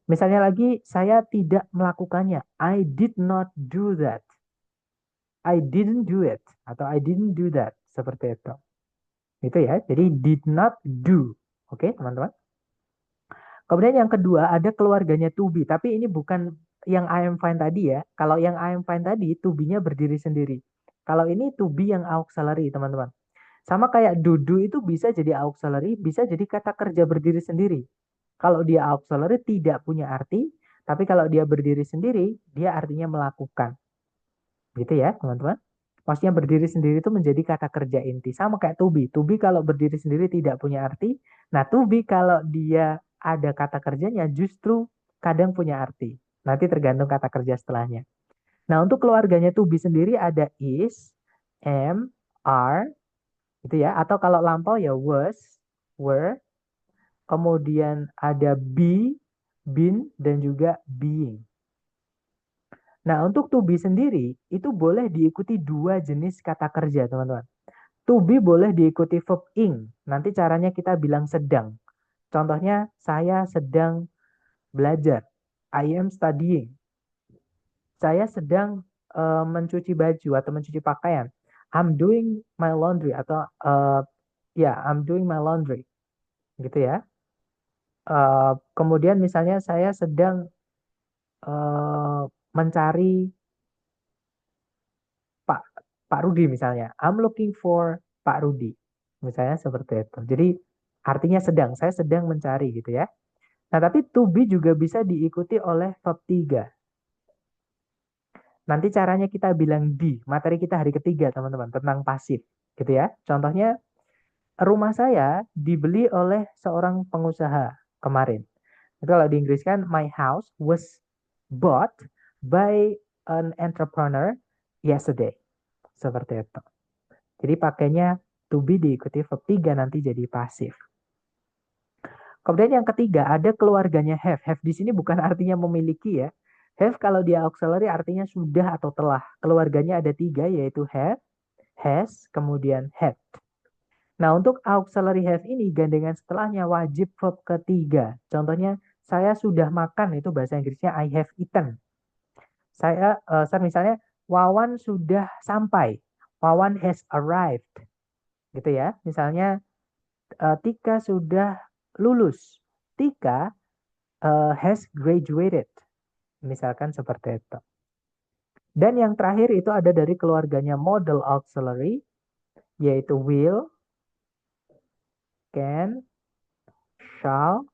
Misalnya lagi, saya tidak melakukannya. I did not do that. I didn't do it. Atau I didn't do that. Seperti itu. Itu ya. Jadi did not do. Oke, teman-teman. Kemudian yang kedua ada keluarganya to be. Tapi ini bukan yang I am fine tadi ya. Kalau yang I am fine tadi, to be-nya berdiri sendiri. Kalau ini to be yang auxiliary, teman-teman. Sama kayak do itu bisa jadi auxiliary, bisa jadi kata kerja berdiri sendiri. Kalau dia auxiliary tidak punya arti, tapi kalau dia berdiri sendiri, dia artinya melakukan. Gitu ya, teman-teman. Maksudnya berdiri sendiri itu menjadi kata kerja inti. Sama kayak to be. To be kalau berdiri sendiri tidak punya arti. Nah, to be kalau dia ada kata kerjanya justru kadang punya arti. Nanti tergantung kata kerja setelahnya. Nah, untuk keluarganya to be sendiri ada is, am, are, gitu ya. Atau kalau lampau ya was, were, kemudian ada be, been, dan juga being. Nah, untuk to be sendiri, itu boleh diikuti 2 jenis kata kerja, teman-teman. To be boleh diikuti verb ing. Nanti caranya kita bilang sedang. Contohnya, saya sedang belajar. I am studying. Saya sedang mencuci baju atau mencuci pakaian. I'm doing my laundry atau ya, I'm doing my laundry. Gitu ya. Kemudian misalnya saya sedang mencari Pak Pak Rudi misalnya. I'm looking for Pak Rudi. Misalnya seperti itu. Jadi artinya sedang, saya sedang mencari gitu ya. Nah, tapi to be juga bisa diikuti oleh verb 3. Nanti caranya kita bilang di materi kita hari ketiga, teman-teman, tentang pasif gitu ya. Contohnya, rumah saya dibeli oleh seorang pengusaha kemarin. Itu kalau di Inggris kan, my house was bought by an entrepreneur yesterday. Seperti itu. Jadi pakainya to be diikuti verb 3 nanti jadi pasif. Kemudian yang ketiga ada keluarganya have. Have di sini bukan artinya memiliki ya. Have kalau dia auxiliary artinya sudah atau telah. Keluarganya ada 3 yaitu have, has, kemudian had. Nah untuk auxiliary have ini gandengan setelahnya wajib verb ketiga. Contohnya saya sudah makan itu bahasa Inggrisnya I have eaten. Saya misalnya Wawan sudah sampai. Wawan has arrived. Gitu ya. Misalnya Tika sudah lulus. Tika has graduated. Misalkan seperti itu. Dan yang terakhir itu ada dari keluarganya model auxiliary, yaitu will, can, shall,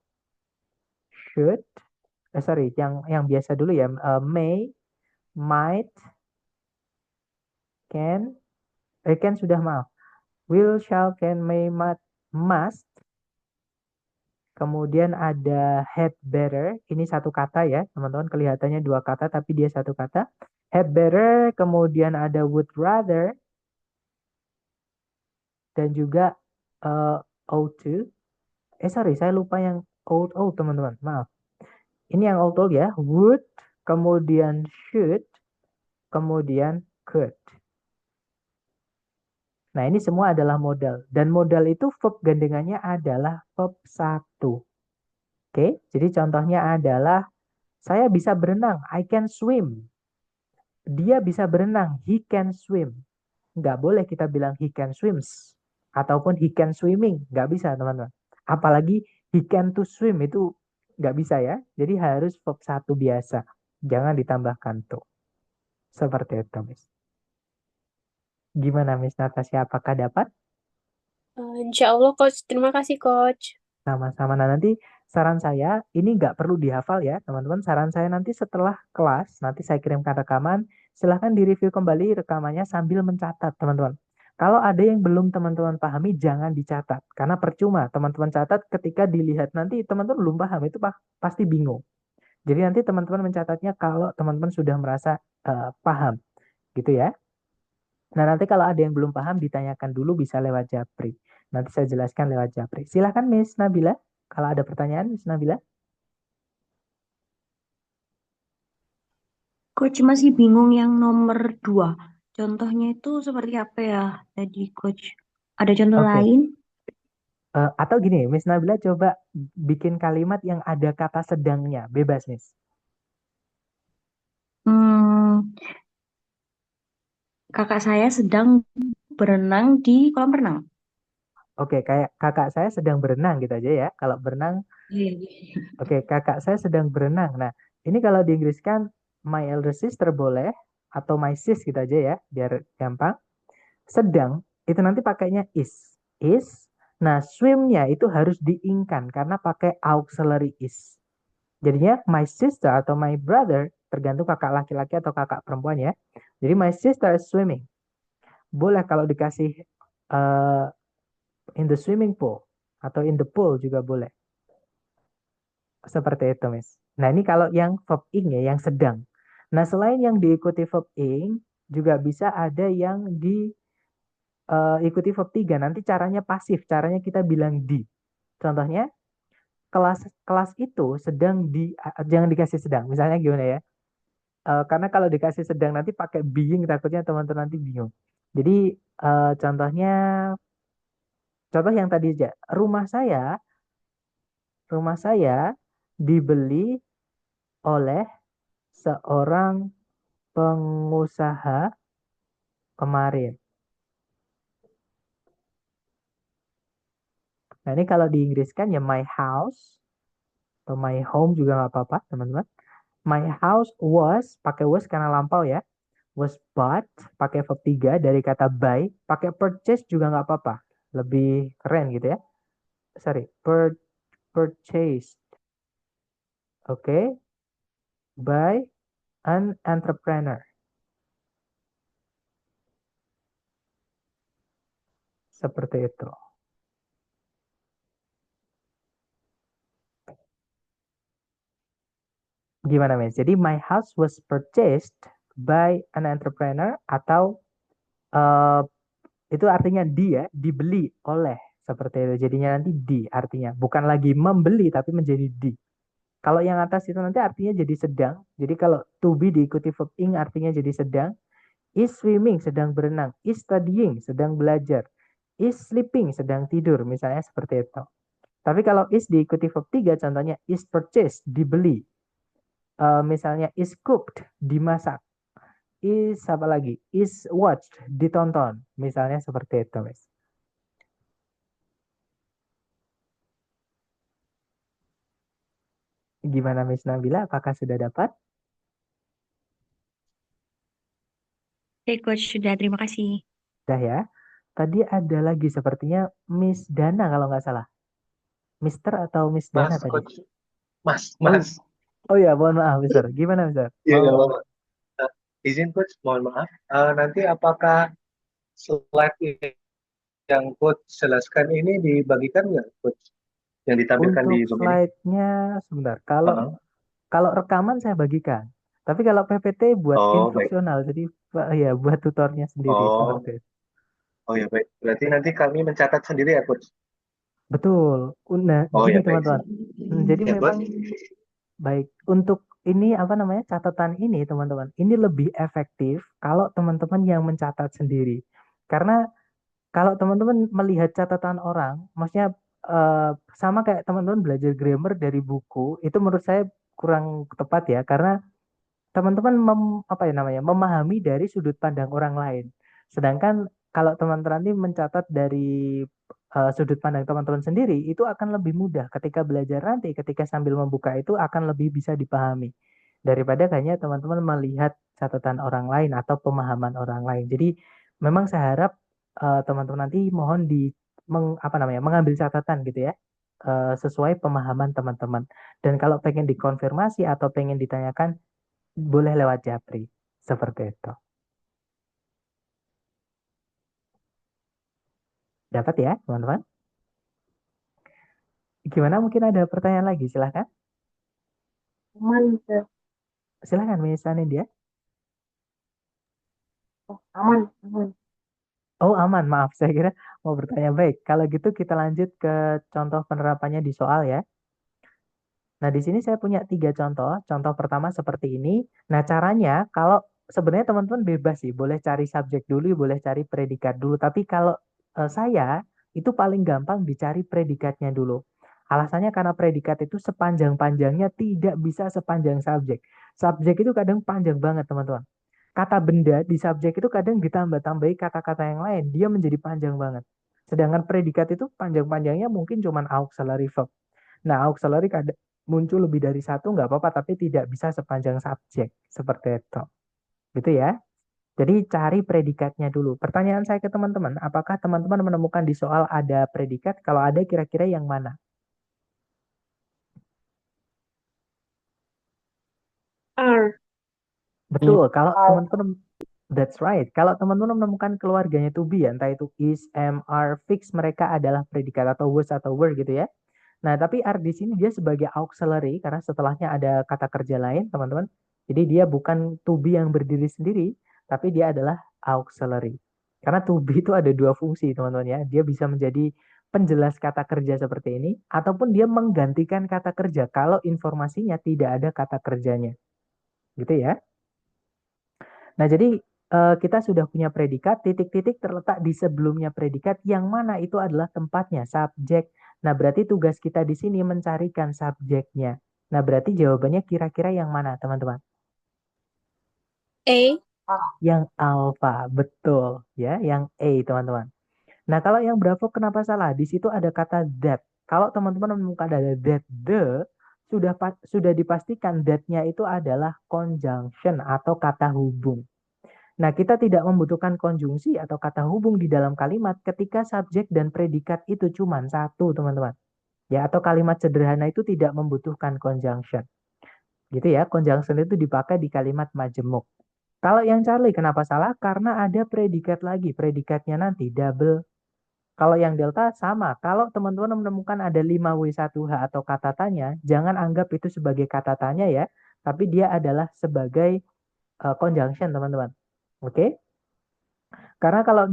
should. Sorry, yang biasa dulu ya. May, might, can, can sudah maaf. Will, shall, can, may, might, must. kemudian ada had better, ini satu kata ya, teman-teman kelihatannya dua kata tapi dia satu kata. Had better, kemudian ada would rather, dan juga ought to. Sorry, saya lupa yang ought, teman-teman, maaf. Ini yang ought ya, would, kemudian should, kemudian could. Nah, ini semua adalah modal. Dan modal itu verb gandengannya adalah verb satu. Oke, jadi contohnya adalah saya bisa berenang, I can swim. Dia bisa berenang, he can swim. Nggak boleh kita bilang he can swims. Ataupun he can swimming. Nggak bisa, teman-teman. Apalagi he can to swim, itu nggak bisa ya. Jadi harus verb satu biasa. Jangan ditambahkan to. Seperti itu, Miss. Gimana, Miss Natasha? Apakah dapat? Insya Allah, Coach. Terima kasih, Coach. Sama-sama. Nah, nanti saran saya, ini nggak perlu dihafal ya, teman-teman. Saran saya nanti setelah kelas, nanti saya kirimkan rekaman, silahkan direview kembali rekamannya sambil mencatat, teman-teman. Kalau ada yang belum teman-teman pahami, jangan dicatat. Karena percuma, teman-teman catat ketika dilihat nanti teman-teman belum paham, itu pasti bingung. Jadi nanti teman-teman mencatatnya kalau teman-teman sudah merasa paham, gitu ya. Nah, nanti kalau ada yang belum paham, ditanyakan dulu bisa lewat Japri. Nanti saya jelaskan lewat Japri. Silakan Miss Nabila, kalau ada pertanyaan Miss Nabila. Coach masih bingung yang nomor 2. Contohnya itu seperti apa ya tadi, Coach? Ada contoh Oke. lain? Atau gini, Miss Nabila coba bikin kalimat yang ada kata sedangnya. Bebas, Miss. Hmm, kakak saya sedang berenang di kolam renang. Oke, kayak kakak saya sedang berenang gitu aja ya. Kalau berenang, Iya. oke, kakak saya sedang berenang. Nah, ini kalau di Inggris kan my elder sister boleh, atau my sis gitu aja ya, biar gampang. Sedang itu nanti pakainya is. Is. Nah, swimnya itu harus diingkan karena pakai auxiliary is. Jadinya my sister atau my brother, tergantung kakak laki-laki atau kakak perempuan ya. Jadi my sister is swimming. Boleh kalau dikasih uh, in the swimming pool atau in the pool juga boleh. Seperti itu, Miss. Nah, ini kalau yang verb ing ya, yang sedang. Nah, selain yang diikuti verb ing, juga bisa ada yang diikuti verb 3. Nanti caranya pasif, caranya kita bilang di. Contohnya, kelas kelas itu sedang jangan dikasih sedang. Misalnya gimana ya? Karena kalau dikasih sedang nanti pakai being, takutnya teman-teman nanti bingung. Jadi contohnya, contoh yang tadi aja, rumah saya dibeli oleh seorang pengusaha kemarin. Nah, ini kalau di Inggris kan ya my house atau my home juga nggak apa-apa, teman-teman. My house was, pakai was karena lampau ya. Was bought, pakai verb 3 dari kata buy. Pakai purchase juga nggak apa-apa. Lebih keren gitu ya. Sorry, purchased. Oke, by an entrepreneur. Seperti itu. Gimana, Mas? Jadi, my house was purchased by an entrepreneur, atau uh, itu artinya dia dibeli oleh, seperti itu. Jadinya nanti di artinya. Bukan lagi membeli, tapi menjadi di. Kalau yang atas itu nanti artinya jadi sedang. Jadi kalau to be diikuti verb ing artinya jadi sedang. Is swimming, sedang berenang. Is studying, sedang belajar. Is sleeping, sedang tidur. Misalnya seperti itu. Tapi kalau is diikuti verb 3, contohnya is purchased, dibeli. Misalnya is cooked, dimasak. Is apa lagi? Is watched, ditonton. Misalnya seperti itu, Miss. Gimana, Miss Nabila? Apakah sudah dapat? Oke, Coach, sudah. Terima kasih. Sudah ya. Tadi ada lagi sepertinya Miss Dana kalau nggak salah. Mister atau Miss Dana Mas, tadi? coach, mas, Oh, mas. oh ya, mohon maaf, Mister. Gimana, Mister? Ya, Mau izin coach, mohon maaf. Nanti apakah slide yang coach jelaskan ini dibagikan nggak, coach? yang ditampilkan di Untuk Zoom ini? slide-nya sebentar. Kalau Heeh. kalau rekaman saya bagikan. Tapi kalau PPT buat Oh, baik. instruksional, jadi ya buat tutornya sendiri Oh, seperti itu. oh ya baik. Berarti nanti kami mencatat sendiri ya, Coach? Betul. Nah, Oh gini ya baik. teman-teman. Jadi Ya, memang Coach. baik untuk ini apa namanya catatan ini teman-teman. Ini lebih efektif kalau teman-teman yang mencatat sendiri. Karena kalau teman-teman melihat catatan orang, maksudnya eh, sama kayak teman-teman belajar grammar dari buku, itu menurut saya kurang tepat ya. Karena teman-teman apa ya namanya memahami dari sudut pandang orang lain. Sedangkan kalau teman-teman nanti mencatat dari sudut pandang teman-teman sendiri, itu akan lebih mudah ketika belajar nanti, ketika sambil membuka itu akan lebih bisa dipahami daripada hanya teman-teman melihat catatan orang lain atau pemahaman orang lain. Jadi memang saya harap teman-teman nanti mohon apa namanya mengambil catatan gitu ya sesuai pemahaman teman-teman. Dan kalau pengen dikonfirmasi atau pengen ditanyakan boleh lewat Japri. Seperti itu. Dapat ya, teman-teman? Gimana? Mungkin ada pertanyaan lagi? Silahkan. Aman, Sir. Silahkan, Miss Anindya. Oh, aman. Oh, aman. Maaf, saya kira mau bertanya. Baik, kalau gitu kita lanjut ke contoh penerapannya di soal ya. Nah, di sini saya punya 3 contoh. Contoh pertama seperti ini. Nah, caranya kalau sebenarnya teman-teman bebas sih. Boleh cari subjek dulu, boleh cari predikat dulu. Tapi kalau saya, itu paling gampang dicari predikatnya dulu. Alasannya karena predikat itu sepanjang-panjangnya tidak bisa sepanjang subjek. Subjek itu kadang panjang banget, teman-teman. Kata benda di subjek itu kadang ditambah-tambahi kata-kata yang lain. Dia menjadi panjang banget. Sedangkan predikat itu panjang-panjangnya mungkin cuma auxiliary verb. Nah, auxiliary muncul lebih dari satu nggak apa-apa, tapi tidak bisa sepanjang subjek. Seperti itu. Gitu ya. Jadi cari predikatnya dulu. Pertanyaan saya ke teman-teman, apakah teman-teman menemukan di soal ada predikat? Kalau ada, kira-kira yang mana? R. Betul, kalau teman-teman, that's right. Kalau teman-teman menemukan keluarganya to be, ya, entah itu is, am, are, fix, mereka adalah predikat atau was atau were gitu ya. Nah, tapi are di sini dia sebagai auxiliary karena setelahnya ada kata kerja lain, teman-teman. Jadi dia bukan to be yang berdiri sendiri, tapi dia adalah auxiliary. Karena to be itu ada 2 fungsi, teman-teman ya. Dia bisa menjadi penjelas kata kerja seperti ini, ataupun dia menggantikan kata kerja kalau informasinya tidak ada kata kerjanya. Gitu ya. Nah, jadi kita sudah punya predikat, titik-titik terletak di sebelumnya predikat, yang mana itu adalah tempatnya, subjek. Nah, berarti tugas kita di sini mencarikan subjeknya. Nah, berarti jawabannya kira-kira yang mana, teman-teman? A. Yang alpha, betul. Ya, yang A, teman-teman. Nah, kalau yang Bravo kenapa salah? Di situ ada kata that. Kalau teman-teman menemukan ada that, sudah dipastikan that-nya itu adalah conjunction atau kata hubung. Nah, kita tidak membutuhkan konjungsi atau kata hubung di dalam kalimat ketika subjek dan predikat itu cuma satu, teman-teman. Ya, atau kalimat sederhana itu tidak membutuhkan conjunction. Gitu ya, conjunction itu dipakai di kalimat majemuk. Kalau yang Charlie kenapa salah? Karena ada predikat lagi, predikatnya nanti double. Kalau yang delta sama. Kalau teman-teman menemukan ada 5W1H atau kata tanya, jangan anggap itu sebagai kata tanya ya, tapi dia adalah sebagai conjunction, teman-teman. Oke? Karena kalau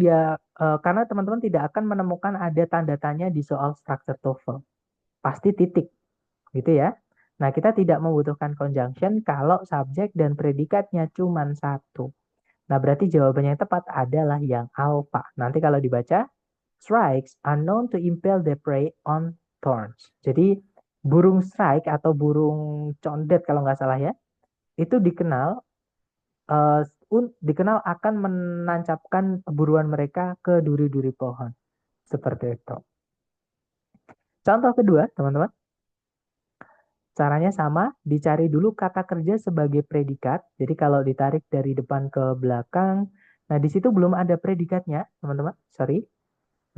karena teman-teman tidak akan menemukan ada tanda tanya di soal structure TOEFL. Pasti titik, gitu ya. Nah, kita tidak membutuhkan conjunction kalau subjek dan predikatnya cuma satu. Nah, berarti jawabannya yang tepat adalah yang alpha. Nanti kalau dibaca, strikes are known to impale their prey on thorns. Jadi, burung strike atau burung condet kalau nggak salah ya, itu eh, dikenal akan menancapkan buruan mereka ke duri-duri pohon. Seperti itu. Contoh kedua, teman-teman. Caranya sama, dicari dulu kata kerja sebagai predikat. Jadi kalau ditarik dari depan ke belakang, nah di situ belum ada predikatnya, teman-teman. Sorry.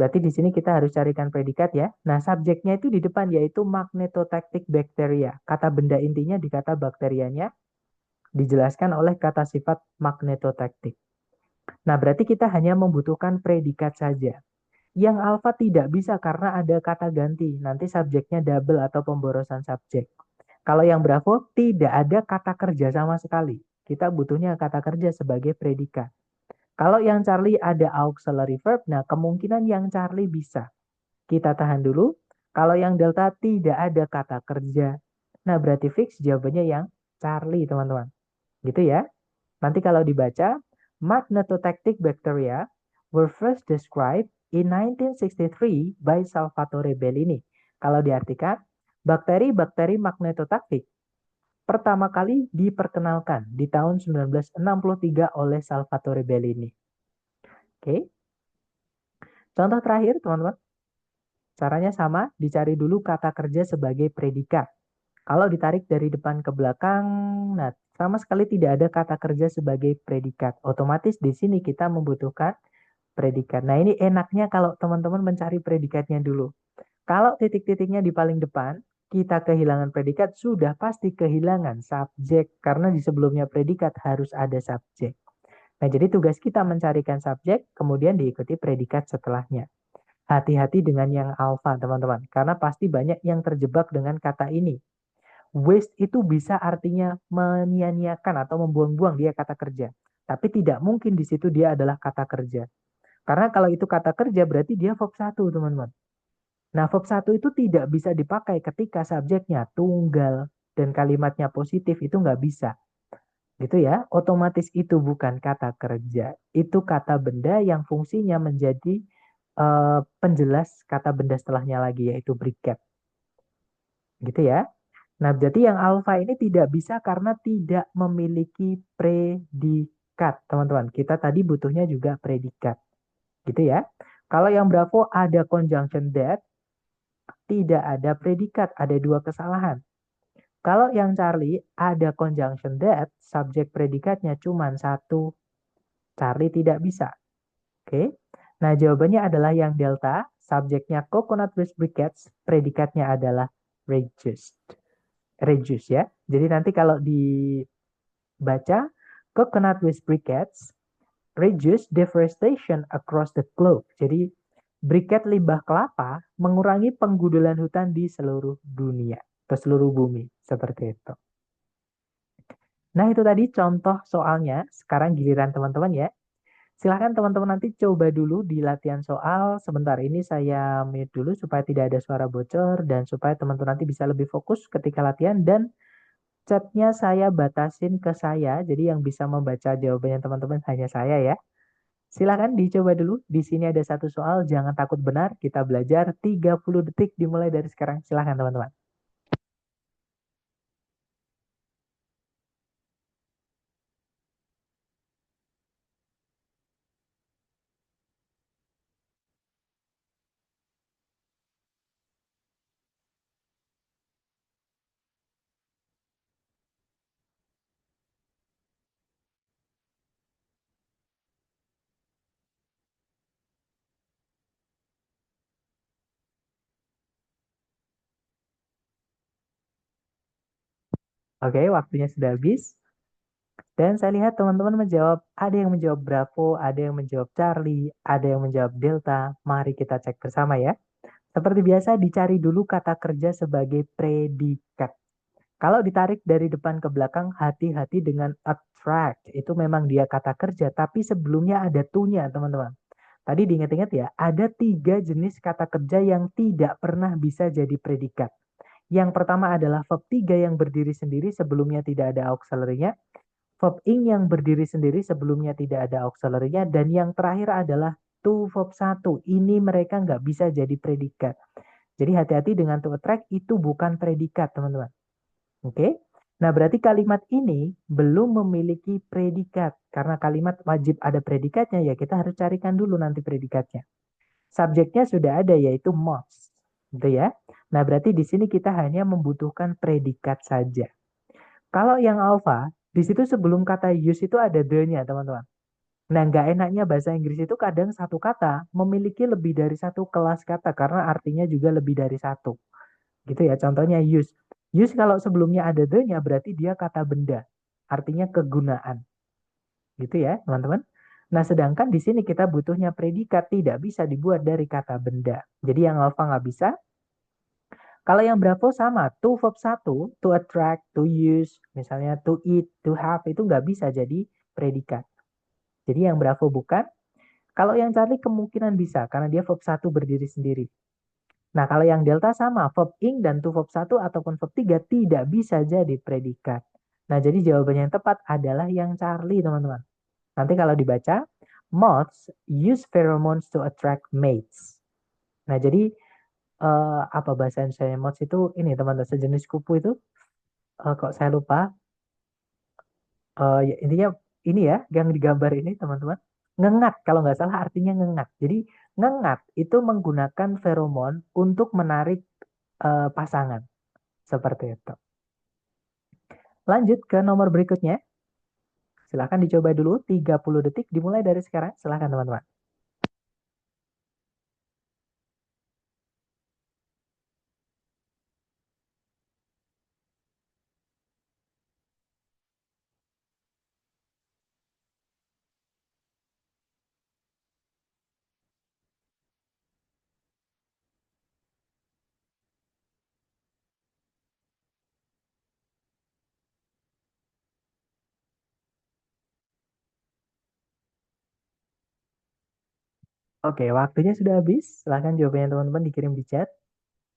Berarti di sini kita harus carikan predikat ya. Nah, subjeknya itu di depan yaitu magnetotactic bacteria. Kata benda intinya di kata bakterianya dijelaskan oleh kata sifat magnetotactic. Nah, berarti kita hanya membutuhkan predikat saja. Yang alpha tidak bisa karena ada kata ganti. Nanti subjeknya double atau pemborosan subjek. Kalau yang Bravo tidak ada kata kerja sama sekali. Kita butuhnya kata kerja sebagai predikat. Kalau yang Charlie ada auxiliary verb, nah kemungkinan yang Charlie bisa. Kita tahan dulu. Kalau yang Delta tidak ada kata kerja. Nah berarti fix jawabannya yang Charlie teman-teman. Gitu ya. Nanti kalau dibaca, magnetotactic bacteria were first described in 1963 by Salvatore Bellini. Kalau diartikan, bakteri-bakteri magnetotaktik pertama kali diperkenalkan di tahun 1963 oleh Salvatore Bellini. Oke. Contoh terakhir, teman-teman. Caranya sama, dicari dulu kata kerja sebagai predikat. Kalau ditarik dari depan ke belakang, nah sama sekali tidak ada kata kerja sebagai predikat. Otomatis di sini kita membutuhkan predikat. Nah ini enaknya kalau teman-teman mencari predikatnya dulu. Kalau titik-titiknya di paling depan, kita kehilangan predikat, sudah pasti kehilangan subjek. Karena di sebelumnya predikat harus ada subjek. Nah jadi tugas kita mencarikan subjek, kemudian diikuti predikat setelahnya. Hati-hati dengan yang alfa teman-teman. Karena pasti banyak yang terjebak dengan kata ini. Waste itu bisa artinya menyia-nyiakan atau membuang-buang dia kata kerja. Tapi tidak mungkin di situ dia adalah kata kerja. Karena kalau itu kata kerja berarti dia verb 1 teman-teman. Nah verb 1 itu tidak bisa dipakai ketika subjeknya tunggal dan kalimatnya positif itu nggak bisa. Gitu ya, otomatis itu bukan kata kerja. Itu kata benda yang fungsinya menjadi penjelas kata benda setelahnya lagi yaitu briket. Gitu ya. Nah, berarti yang alfa ini tidak bisa karena tidak memiliki predikat, teman-teman. Kita tadi butuhnya juga predikat. Gitu ya. Kalau yang Bravo ada conjunction that, tidak ada predikat, ada dua kesalahan. Kalau yang Charlie ada conjunction that, subjek predikatnya cuma satu. Charlie tidak bisa. Oke. Nah, jawabannya adalah yang Delta, subjeknya coconut with briquettes, predikatnya adalah reduced. Reduce ya. Jadi nanti kalau dibaca coconut with briquettes reduce deforestation across the globe. Jadi briquette limbah kelapa mengurangi penggundulan hutan di seluruh dunia atau seluruh bumi seperti itu. Nah itu tadi contoh soalnya. Sekarang giliran teman-teman ya. Silahkan teman-teman nanti coba dulu di latihan soal. Sebentar ini saya mute dulu supaya tidak ada suara bocor dan supaya teman-teman nanti bisa lebih fokus ketika latihan dan chatnya saya batasin ke saya, jadi yang bisa membaca jawabannya teman-teman hanya saya ya. Silakan dicoba dulu. Di sini ada satu soal, jangan takut benar. Kita belajar 30 detik dimulai dari sekarang. Silakan teman-teman. Oke, waktunya sudah habis. Dan saya lihat teman-teman menjawab, ada yang menjawab Bravo, ada yang menjawab Charlie, ada yang menjawab Delta. Mari kita cek bersama ya. Seperti biasa, dicari dulu kata kerja sebagai predikat. Kalau ditarik dari depan ke belakang, hati-hati dengan attract. Itu memang dia kata kerja, tapi sebelumnya ada to-nya, teman-teman. Tadi diingat-ingat ya, ada 3 jenis kata kerja yang tidak pernah bisa jadi predikat. Yang pertama adalah verb 3 yang berdiri sendiri sebelumnya tidak ada auxiliary-nya. Verb ing yang berdiri sendiri sebelumnya tidak ada auxiliary-nya. Dan yang terakhir adalah to verb 1. Ini mereka nggak bisa jadi predikat. Jadi hati-hati dengan to attract, itu bukan predikat, teman-teman. Oke. Nah, berarti kalimat ini belum memiliki predikat. Karena kalimat wajib ada predikatnya, ya kita harus carikan dulu nanti predikatnya. Subjeknya sudah ada, yaitu must. Gitu ya. Nah, berarti di sini kita hanya membutuhkan predikat saja. Kalau yang alpha, di situ sebelum kata use itu ada the-nya, teman-teman. Nah, nggak enaknya bahasa Inggris itu kadang satu kata memiliki lebih dari satu kelas kata karena artinya juga lebih dari satu. Gitu ya, contohnya use. Use kalau sebelumnya ada the-nya berarti dia kata benda. Artinya kegunaan. Gitu ya, teman-teman. Nah, sedangkan di sini kita butuhnya predikat tidak bisa dibuat dari kata benda. Jadi yang alpha nggak bisa. Kalau yang Bravo sama, to verb 1, to attract, to use, misalnya to eat, to have, itu nggak bisa jadi predikat. Jadi yang Bravo bukan. Kalau yang Charlie kemungkinan bisa, karena dia verb 1 berdiri sendiri. Nah, kalau yang Delta sama, verb ing dan to verb 1 ataupun verb 3 tidak bisa jadi predikat. Nah, jadi jawabannya yang tepat adalah yang Charlie, teman-teman. Nanti kalau dibaca, moths use pheromones to attract mates. Nah, jadi apa bahasa Indonesia moths itu ini teman-teman, sejenis kupu itu. Kok saya lupa. Ya, intinya ini ya, yang digambar ini teman-teman. Ngengat, kalau nggak salah artinya ngengat. Jadi ngengat itu menggunakan feromon untuk menarik pasangan. Seperti itu. Lanjut ke nomor berikutnya. Silahkan dicoba dulu, 30 detik dimulai dari sekarang. Silahkan teman-teman. Oke, waktunya sudah habis. Silahkan jawabannya teman-teman dikirim di chat.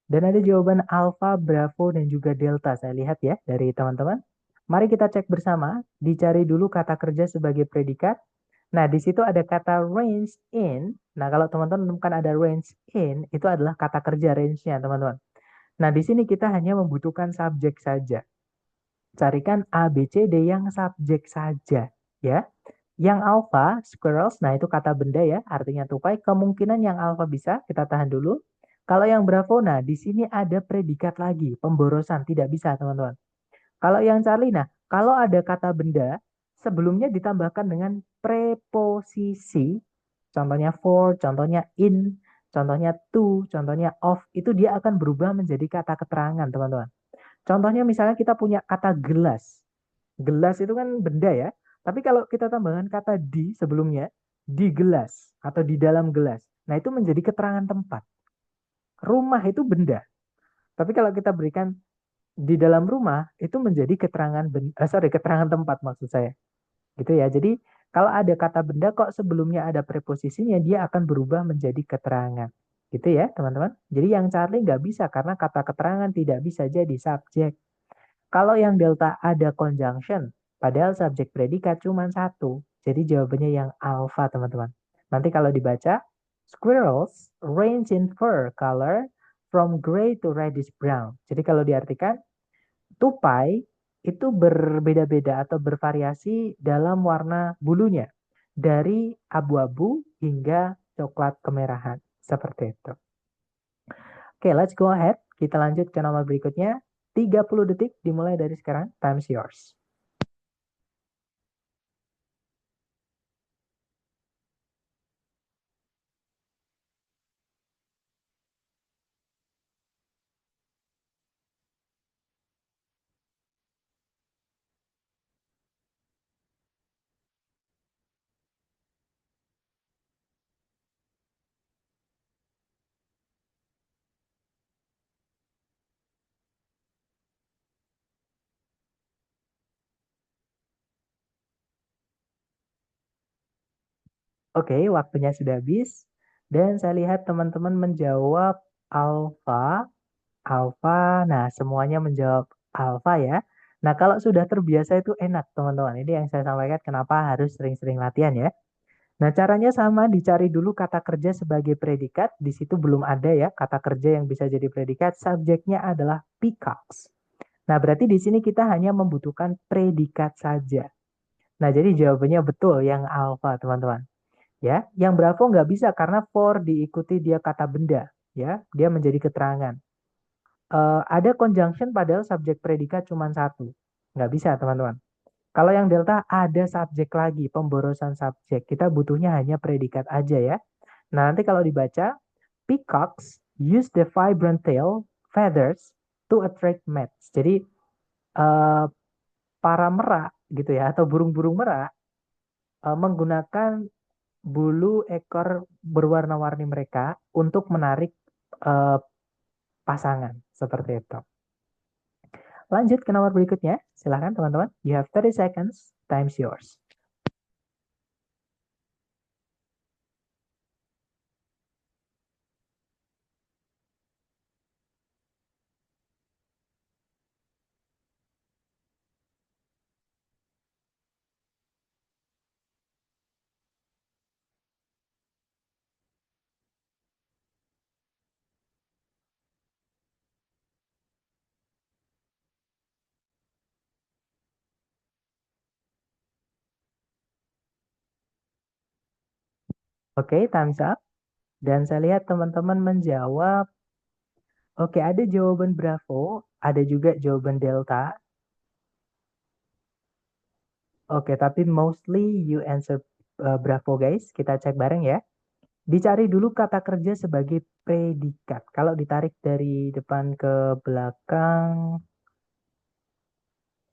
Dan ada jawaban Alpha, Bravo, dan juga Delta. Saya lihat ya dari teman-teman. Mari kita cek bersama. Dicari dulu kata kerja sebagai predikat. Nah, di situ ada kata range in. Nah, kalau teman-teman menemukan ada range in, itu adalah kata kerja range-nya, teman-teman. Nah, di sini kita hanya membutuhkan subjek saja. Carikan A, B, C, D yang subjek saja. Ya. Yang alpha, squirrels, nah itu kata benda ya, artinya tupai. Kemungkinan yang alpha bisa, kita tahan dulu. Kalau yang bravo, nah di sini ada predikat lagi, pemborosan, tidak bisa teman-teman. Kalau yang Charlie, nah kalau ada kata benda, sebelumnya ditambahkan dengan preposisi, contohnya for, contohnya in, contohnya to, contohnya of, itu dia akan berubah menjadi kata keterangan teman-teman. Contohnya misalnya kita punya kata gelas. Gelas itu kan benda ya. Tapi kalau kita tambahkan kata di sebelumnya, di gelas atau di dalam gelas. Nah, itu menjadi keterangan tempat. Rumah itu benda. Tapi kalau kita berikan di dalam rumah, itu menjadi keterangan tempat maksud saya. Gitu ya. Jadi, kalau ada kata benda kok sebelumnya ada preposisinya, dia akan berubah menjadi keterangan. Gitu ya, teman-teman. Jadi yang Charlie nggak bisa karena kata keterangan tidak bisa jadi subjek. Kalau yang delta ada conjunction, padahal subjek predikat cuma satu. Jadi jawabannya yang alpha, teman-teman. Nanti kalau dibaca, squirrels range in fur color from gray to reddish brown. Jadi kalau diartikan, tupai itu berbeda-beda atau bervariasi dalam warna bulunya. Dari abu-abu hingga coklat kemerahan. Seperti itu. Oke, let's go ahead. Kita lanjut ke nomor berikutnya. 30 detik dimulai dari sekarang. Time's yours. Oke, waktunya sudah habis. Dan saya lihat teman-teman menjawab alfa. Alfa, nah semuanya menjawab alfa ya. Nah, kalau sudah terbiasa itu enak, teman-teman. Ini yang saya sampaikan kenapa harus sering-sering latihan ya. Nah, caranya sama, dicari dulu kata kerja sebagai predikat. Di situ belum ada ya kata kerja yang bisa jadi predikat. Subjeknya adalah peacocks. Nah, berarti di sini kita hanya membutuhkan predikat saja. Nah, jadi jawabannya betul yang alfa, teman-teman. Ya, yang bravo nggak bisa karena for diikuti dia kata benda. Ya, dia menjadi keterangan. Ada conjunction padahal subjek predikat cuma satu. Nggak bisa, teman-teman. Kalau yang delta ada subjek lagi, pemborosan subjek. Kita butuhnya hanya predikat aja ya. Nah, nanti kalau dibaca, peacocks use the vibrant tail feathers to attract mates. Jadi, para merak gitu ya, atau burung-burung merak menggunakan bulu ekor berwarna-warni mereka untuk menarik eh, pasangan. Seperti itu. Lanjut ke nomor berikutnya. Silahkan teman-teman. You have 30 seconds. Time's yours. Oke, time's up. Dan saya lihat teman-teman menjawab. Oke, ada jawaban Bravo, ada juga jawaban Delta. Oke, tapi mostly you answer Bravo guys. Kita cek bareng ya. Dicari dulu kata kerja sebagai predikat. Kalau ditarik dari depan ke belakang,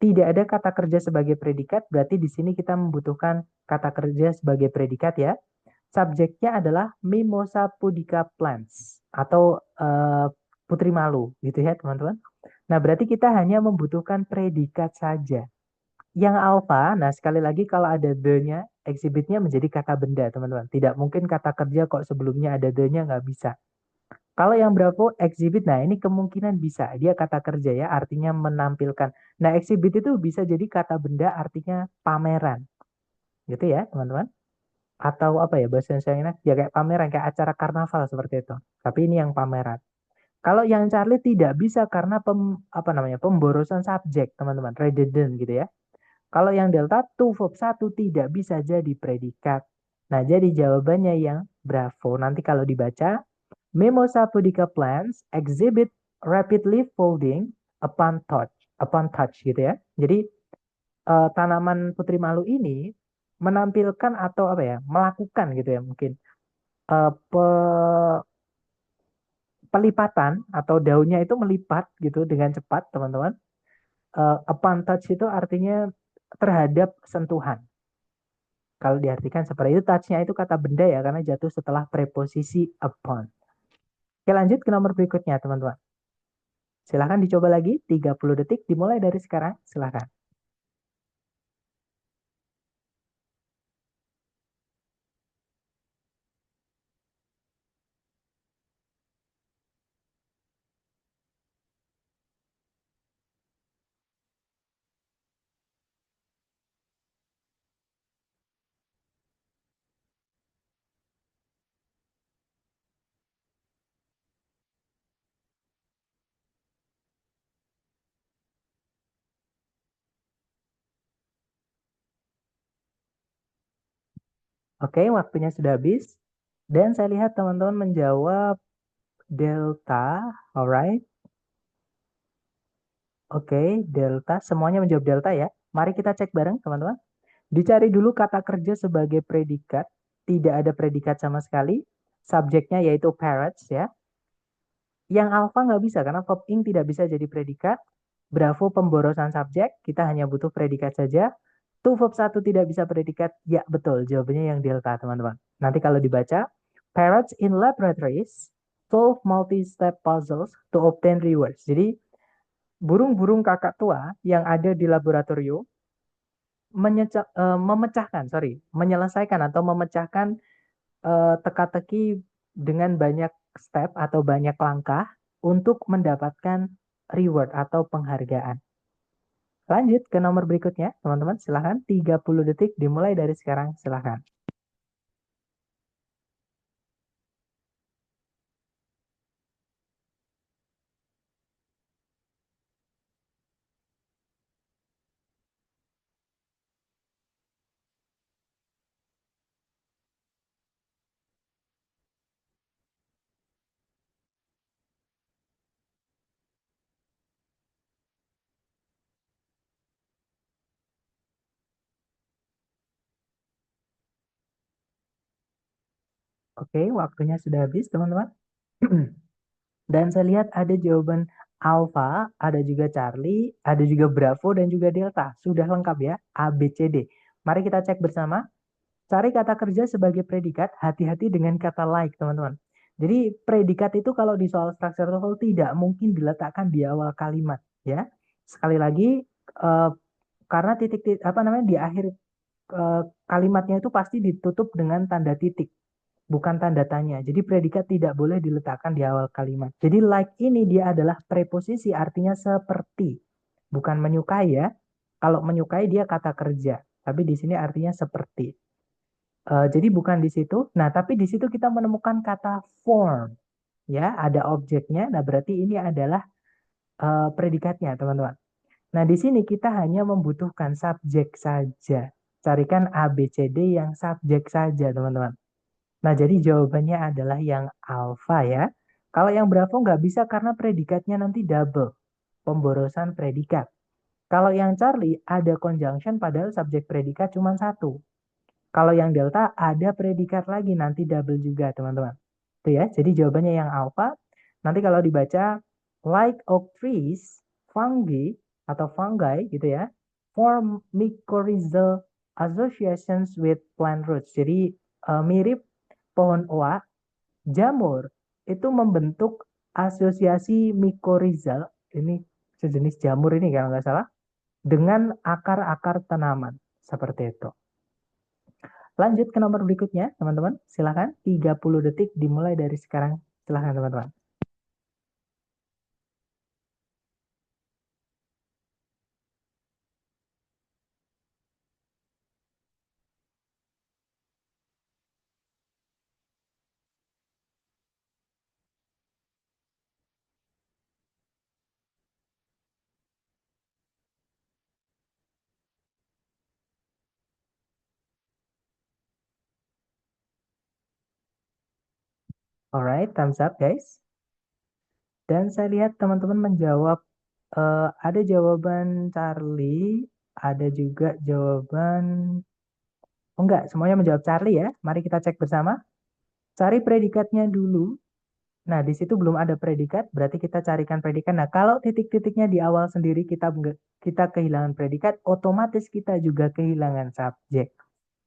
tidak ada kata kerja sebagai predikat, berarti di sini kita membutuhkan kata kerja sebagai predikat ya. Subjeknya adalah Mimosa pudica plants atau putri malu gitu ya teman-teman. Nah, berarti kita hanya membutuhkan predikat saja. Yang alpha, nah sekali lagi kalau ada the-nya, exhibitnya menjadi kata benda teman-teman. Tidak mungkin kata kerja kok sebelumnya ada the-nya nggak bisa. Kalau yang Bravo exhibit, nah ini kemungkinan bisa. Dia kata kerja ya, artinya menampilkan. Nah, exhibit itu bisa jadi kata benda artinya pameran. Gitu ya, teman-teman. Atau apa ya bahasa Indonesia? Ya kayak pameran, kayak acara karnaval seperti itu. Tapi ini yang pameran. Kalau yang Charlie tidak bisa karena apa namanya? Pemborosan subjek, teman-teman. Redundant gitu ya. Kalau yang Delta, to verb 1 tidak bisa jadi predikat. Nah, jadi jawabannya yang Bravo. Nanti kalau dibaca, Mimosa pudica plants exhibit rapidly folding upon touch gitu ya. Jadi tanaman putri malu ini menampilkan atau apa ya, melakukan gitu ya mungkin eh, pelipatan atau daunnya itu melipat gitu dengan cepat teman-teman. Upon touch itu artinya terhadap sentuhan. Kalau diartikan seperti itu, touch-nya itu kata benda ya, karena jatuh setelah preposisi upon. Oke, lanjut ke nomor berikutnya, teman-teman. Silahkan dicoba lagi, 30 detik dimulai dari sekarang, silahkan. Oke, waktunya sudah habis. Dan saya lihat teman-teman menjawab Delta, alright. Oke, Delta, semuanya menjawab Delta ya. Mari kita cek bareng teman-teman. Dicari dulu kata kerja sebagai predikat. Tidak ada predikat sama sekali. Subjeknya yaitu parrots ya. Yang alpha nggak bisa karena verb ing tidak bisa jadi predikat. Bravo pemborosan subjek, kita hanya butuh predikat saja. To verb 1 tidak bisa predikat, ya betul, jawabannya yang delta teman-teman. Nanti kalau dibaca, parrots in laboratories solve multi-step puzzles to obtain rewards. Jadi, burung-burung kakak tua yang ada di laboratorium menyelesaikan atau memecahkan teka-teki dengan banyak step atau banyak langkah untuk mendapatkan reward atau penghargaan. Lanjut ke nomor berikutnya, teman-teman. Silahkan, 30 detik dimulai dari sekarang. Silahkan. Oke, waktunya sudah habis, teman-teman. Dan saya lihat ada jawaban Alpha, ada juga Charlie, ada juga Bravo, dan juga Delta. Sudah lengkap ya, A, B, C, D. Mari kita cek bersama. Cari kata kerja sebagai predikat, hati-hati dengan kata like, teman-teman. Jadi predikat itu kalau di soal structure TOEFL tidak mungkin diletakkan di awal kalimat, ya. Sekali lagi, karena titik-titik apa namanya di akhir kalimatnya itu pasti ditutup dengan tanda titik, bukan tanda tanya. Jadi predikat tidak boleh diletakkan di awal kalimat. Jadi like ini dia adalah preposisi, artinya seperti, bukan menyukai ya. Kalau menyukai dia kata kerja, tapi di sini artinya seperti. Jadi bukan di situ. Nah, tapi di situ kita menemukan kata form, ya, ada objeknya. Nah, berarti ini adalah predikatnya, teman-teman. Nah, di sini kita hanya membutuhkan subjek saja. Carikan A, B, C, D yang subjek saja, teman-teman. Nah, jadi jawabannya adalah yang alfa ya. Kalau yang Bravo nggak bisa karena predikatnya nanti double. Pemborosan predikat. Kalau yang Charlie ada conjunction padahal subjek predikat cuma satu. Kalau yang delta ada predikat lagi nanti double juga teman-teman. Itu ya. Jadi jawabannya yang alpha. Nanti kalau dibaca like oak trees, fungi atau fungi gitu ya, form mycorrhizal associations with plant roots. Jadi mirip pohon oak, jamur itu membentuk asosiasi mycorrhizal. Ini sejenis jamur ini kalau nggak salah dengan akar-akar tanaman seperti itu. Lanjut ke nomor berikutnya, teman-teman. Silahkan, 30 detik dimulai dari sekarang. Silahkan, teman-teman. Alright, thumbs up, guys. Dan saya lihat teman-teman menjawab, ada jawaban Charlie, ada juga jawaban, oh enggak, semuanya menjawab Charlie ya. Mari kita cek bersama. Cari predikatnya dulu. Nah, di situ belum ada predikat, berarti kita carikan predikat. Nah, kalau titik-titiknya di awal sendiri kita kehilangan predikat, otomatis kita juga kehilangan subjek.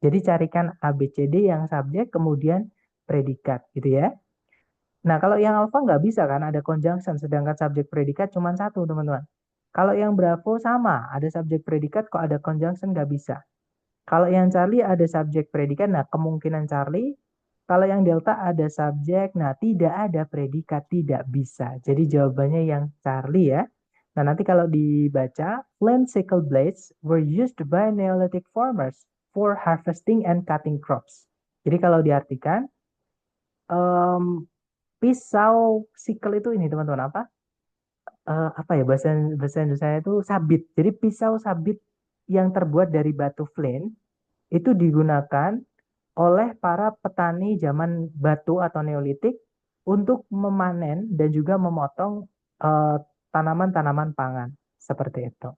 Jadi carikan A, B, C, D yang subjek, kemudian predikat gitu ya. Nah, kalau yang alpha nggak bisa kan, ada conjunction, sedangkan subjek predikat cuma satu, teman-teman. Kalau yang Bravo sama, ada subjek predikat, kok ada conjunction nggak bisa. Kalau yang Charlie ada subjek predikat, nah kemungkinan Charlie. Kalau yang Delta ada subjek, nah tidak ada predikat, tidak bisa. Jadi jawabannya yang Charlie ya. Nah nanti kalau dibaca, flint sickle blades were used by Neolithic farmers for harvesting and cutting crops. Jadi kalau diartikan, pisau sickle itu ini teman-teman apa? Apa ya bahasa Indonesia itu sabit. Jadi pisau sabit yang terbuat dari batu flint itu digunakan oleh para petani zaman batu atau Neolitik untuk memanen dan juga memotong tanaman-tanaman pangan seperti itu.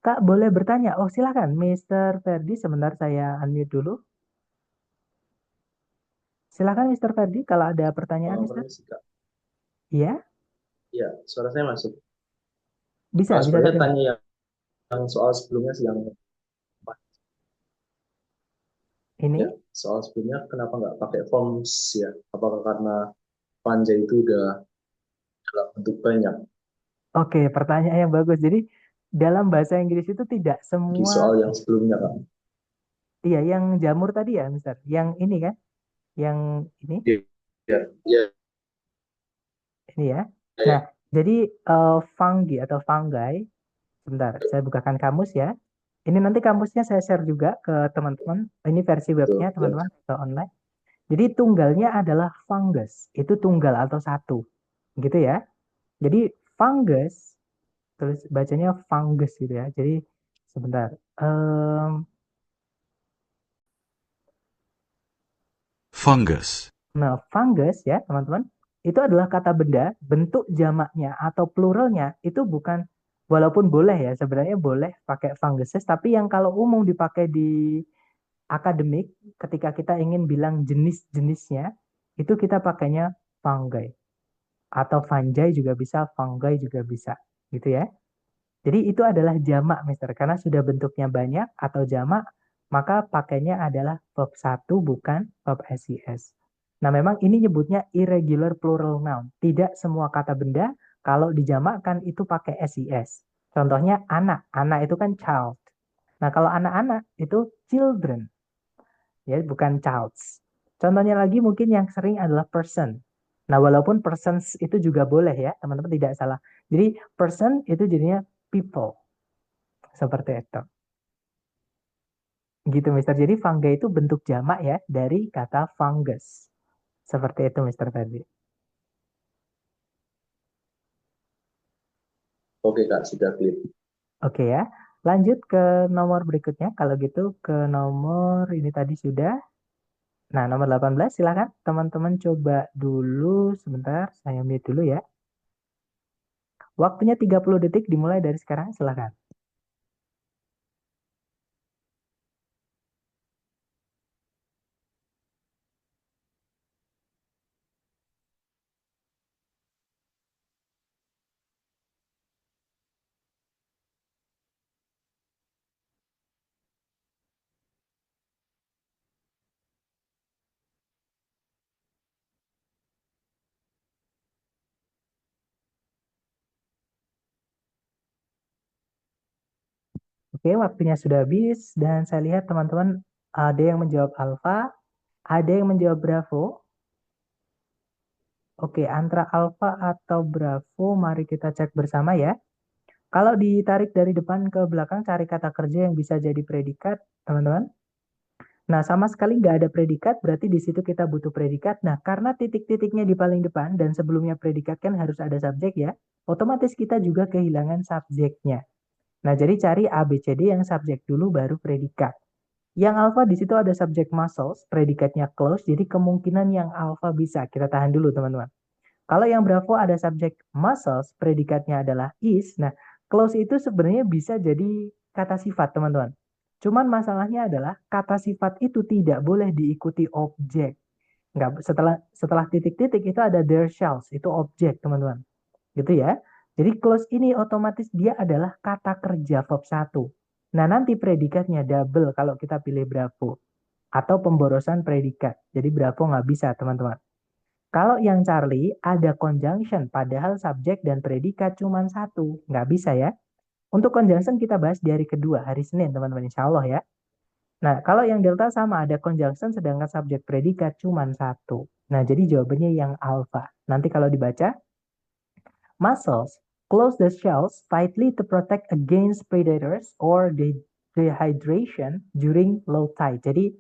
Kak, boleh bertanya? Oh, silakan, Mr. Ferdi. Sebentar saya unmute dulu. Silakan, Mr. Ferdi, kalau ada pertanyaan, Mr. Permisi, Kak. Iya, Iya, suara saya masuk. bisa Sebenarnya terdengar. tanya yang soal sebelumnya sih yang Ini, ya, soal sebelumnya kenapa nggak pakai forms ya? Apakah karena panja itu udah dalam bentuk banyak? oke, pertanyaan yang bagus. Jadi, dalam bahasa Inggris itu tidak Di semua, soal yang sebelumnya, Kak. iya, yang jamur tadi ya, Mister. Yang ini kan, yang ini. Iya, iya, Ini ya. iya. Nah, jadi fungi atau fungi, sebentar, saya bukakan kamus ya. Ini nanti kamusnya saya share juga ke teman-teman. Ini versi webnya Betul, teman-teman ke online. Jadi tunggalnya adalah fungus. Itu tunggal atau satu. Gitu ya. Jadi fungus, tulis bacanya fungus gitu ya. Jadi sebentar. Fungus. Nah, fungus ya teman-teman. Itu adalah kata benda, bentuk jamaknya atau pluralnya itu bukan, walaupun boleh ya, sebenarnya boleh pakai funguses, tapi yang kalau umum dipakai di akademik, ketika kita ingin bilang jenis-jenisnya, itu kita pakainya fungi. Atau fungi juga bisa, fungi juga bisa. Gitu ya. Jadi itu adalah jamak, Mister. Karena sudah bentuknya banyak atau jamak, maka pakainya adalah verb 1 bukan verb SES. Nah, memang ini nyebutnya irregular plural noun. Tidak semua kata benda kalau dijamakkan itu pakai SES. Contohnya anak. Anak itu kan child. Nah, kalau anak-anak itu children. Ya, bukan childs. Contohnya lagi mungkin yang sering adalah person. Nah, walaupun persons itu juga boleh ya, teman-teman tidak salah. Jadi person itu jadinya people. Seperti itu. Gitu, Mister. Jadi fungi itu bentuk jamak ya dari kata fungus. Seperti itu, Mister Ferdi. Oke, Kak, sudah clear. Oke ya. Lanjut ke nomor berikutnya. Kalau gitu ke nomor ini tadi sudah. Nah, nomor 18 silakan teman-teman coba dulu sebentar. Saya mute dulu ya. Waktunya 30 detik dimulai dari sekarang. Silakan. Oke, waktunya sudah habis dan saya lihat teman-teman ada yang menjawab alfa, ada yang menjawab bravo. Oke, antara alfa atau bravo mari kita cek bersama ya. Kalau ditarik dari depan ke belakang cari kata kerja yang bisa jadi predikat, teman-teman. Nah, sama sekali nggak ada predikat, berarti di situ kita butuh predikat. Nah, karena titik-titiknya di paling depan dan sebelumnya predikat kan harus ada subjek ya, otomatis kita juga kehilangan subjeknya. Nah, jadi cari A, B, C, D yang subjek dulu baru predikat. Yang alpha di situ ada subjek muscles, predikatnya close, jadi kemungkinan yang alpha bisa. Kita tahan dulu teman-teman. Kalau yang bravo ada subjek muscles, predikatnya adalah is. Nah, close itu sebenarnya bisa jadi kata sifat teman-teman. Cuman masalahnya adalah kata sifat itu tidak boleh diikuti objek. Nggak, setelah titik-titik itu ada there shalls, itu objek teman-teman. Gitu ya. Jadi close ini otomatis dia adalah kata kerja verb 1. Nah, nanti predikatnya double kalau kita pilih bravo. Atau pemborosan predikat. Jadi bravo nggak bisa, teman-teman. Kalau yang Charlie ada conjunction, padahal subjek dan predikat cuma satu. Nggak bisa ya. Untuk conjunction kita bahas di hari kedua, hari Senin, teman-teman. Insya Allah ya. Nah, kalau yang delta sama ada conjunction sedangkan subjek predikat cuma satu. Nah, jadi jawabannya yang alpha. Nanti kalau dibaca, muscles close the shells tightly to protect against predators or dehydration during low tide. Jadi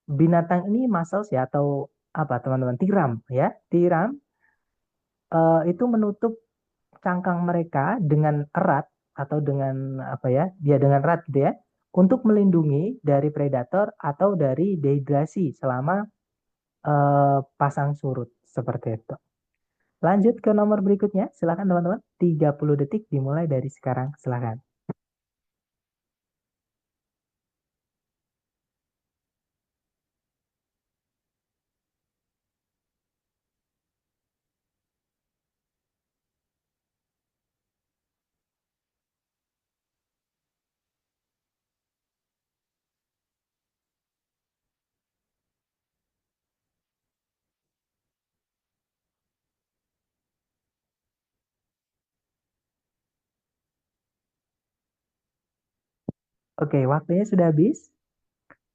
binatang ini muscles ya atau apa teman-teman? Tiram ya. Tiram itu menutup cangkang mereka dengan erat atau dengan apa ya? Dia dengan erat gitu ya. Untuk melindungi dari predator atau dari dehidrasi selama pasang surut seperti itu. Lanjut ke nomor berikutnya. Silakan teman-teman. 30 detik dimulai dari sekarang. Silakan. Oke, waktunya sudah habis.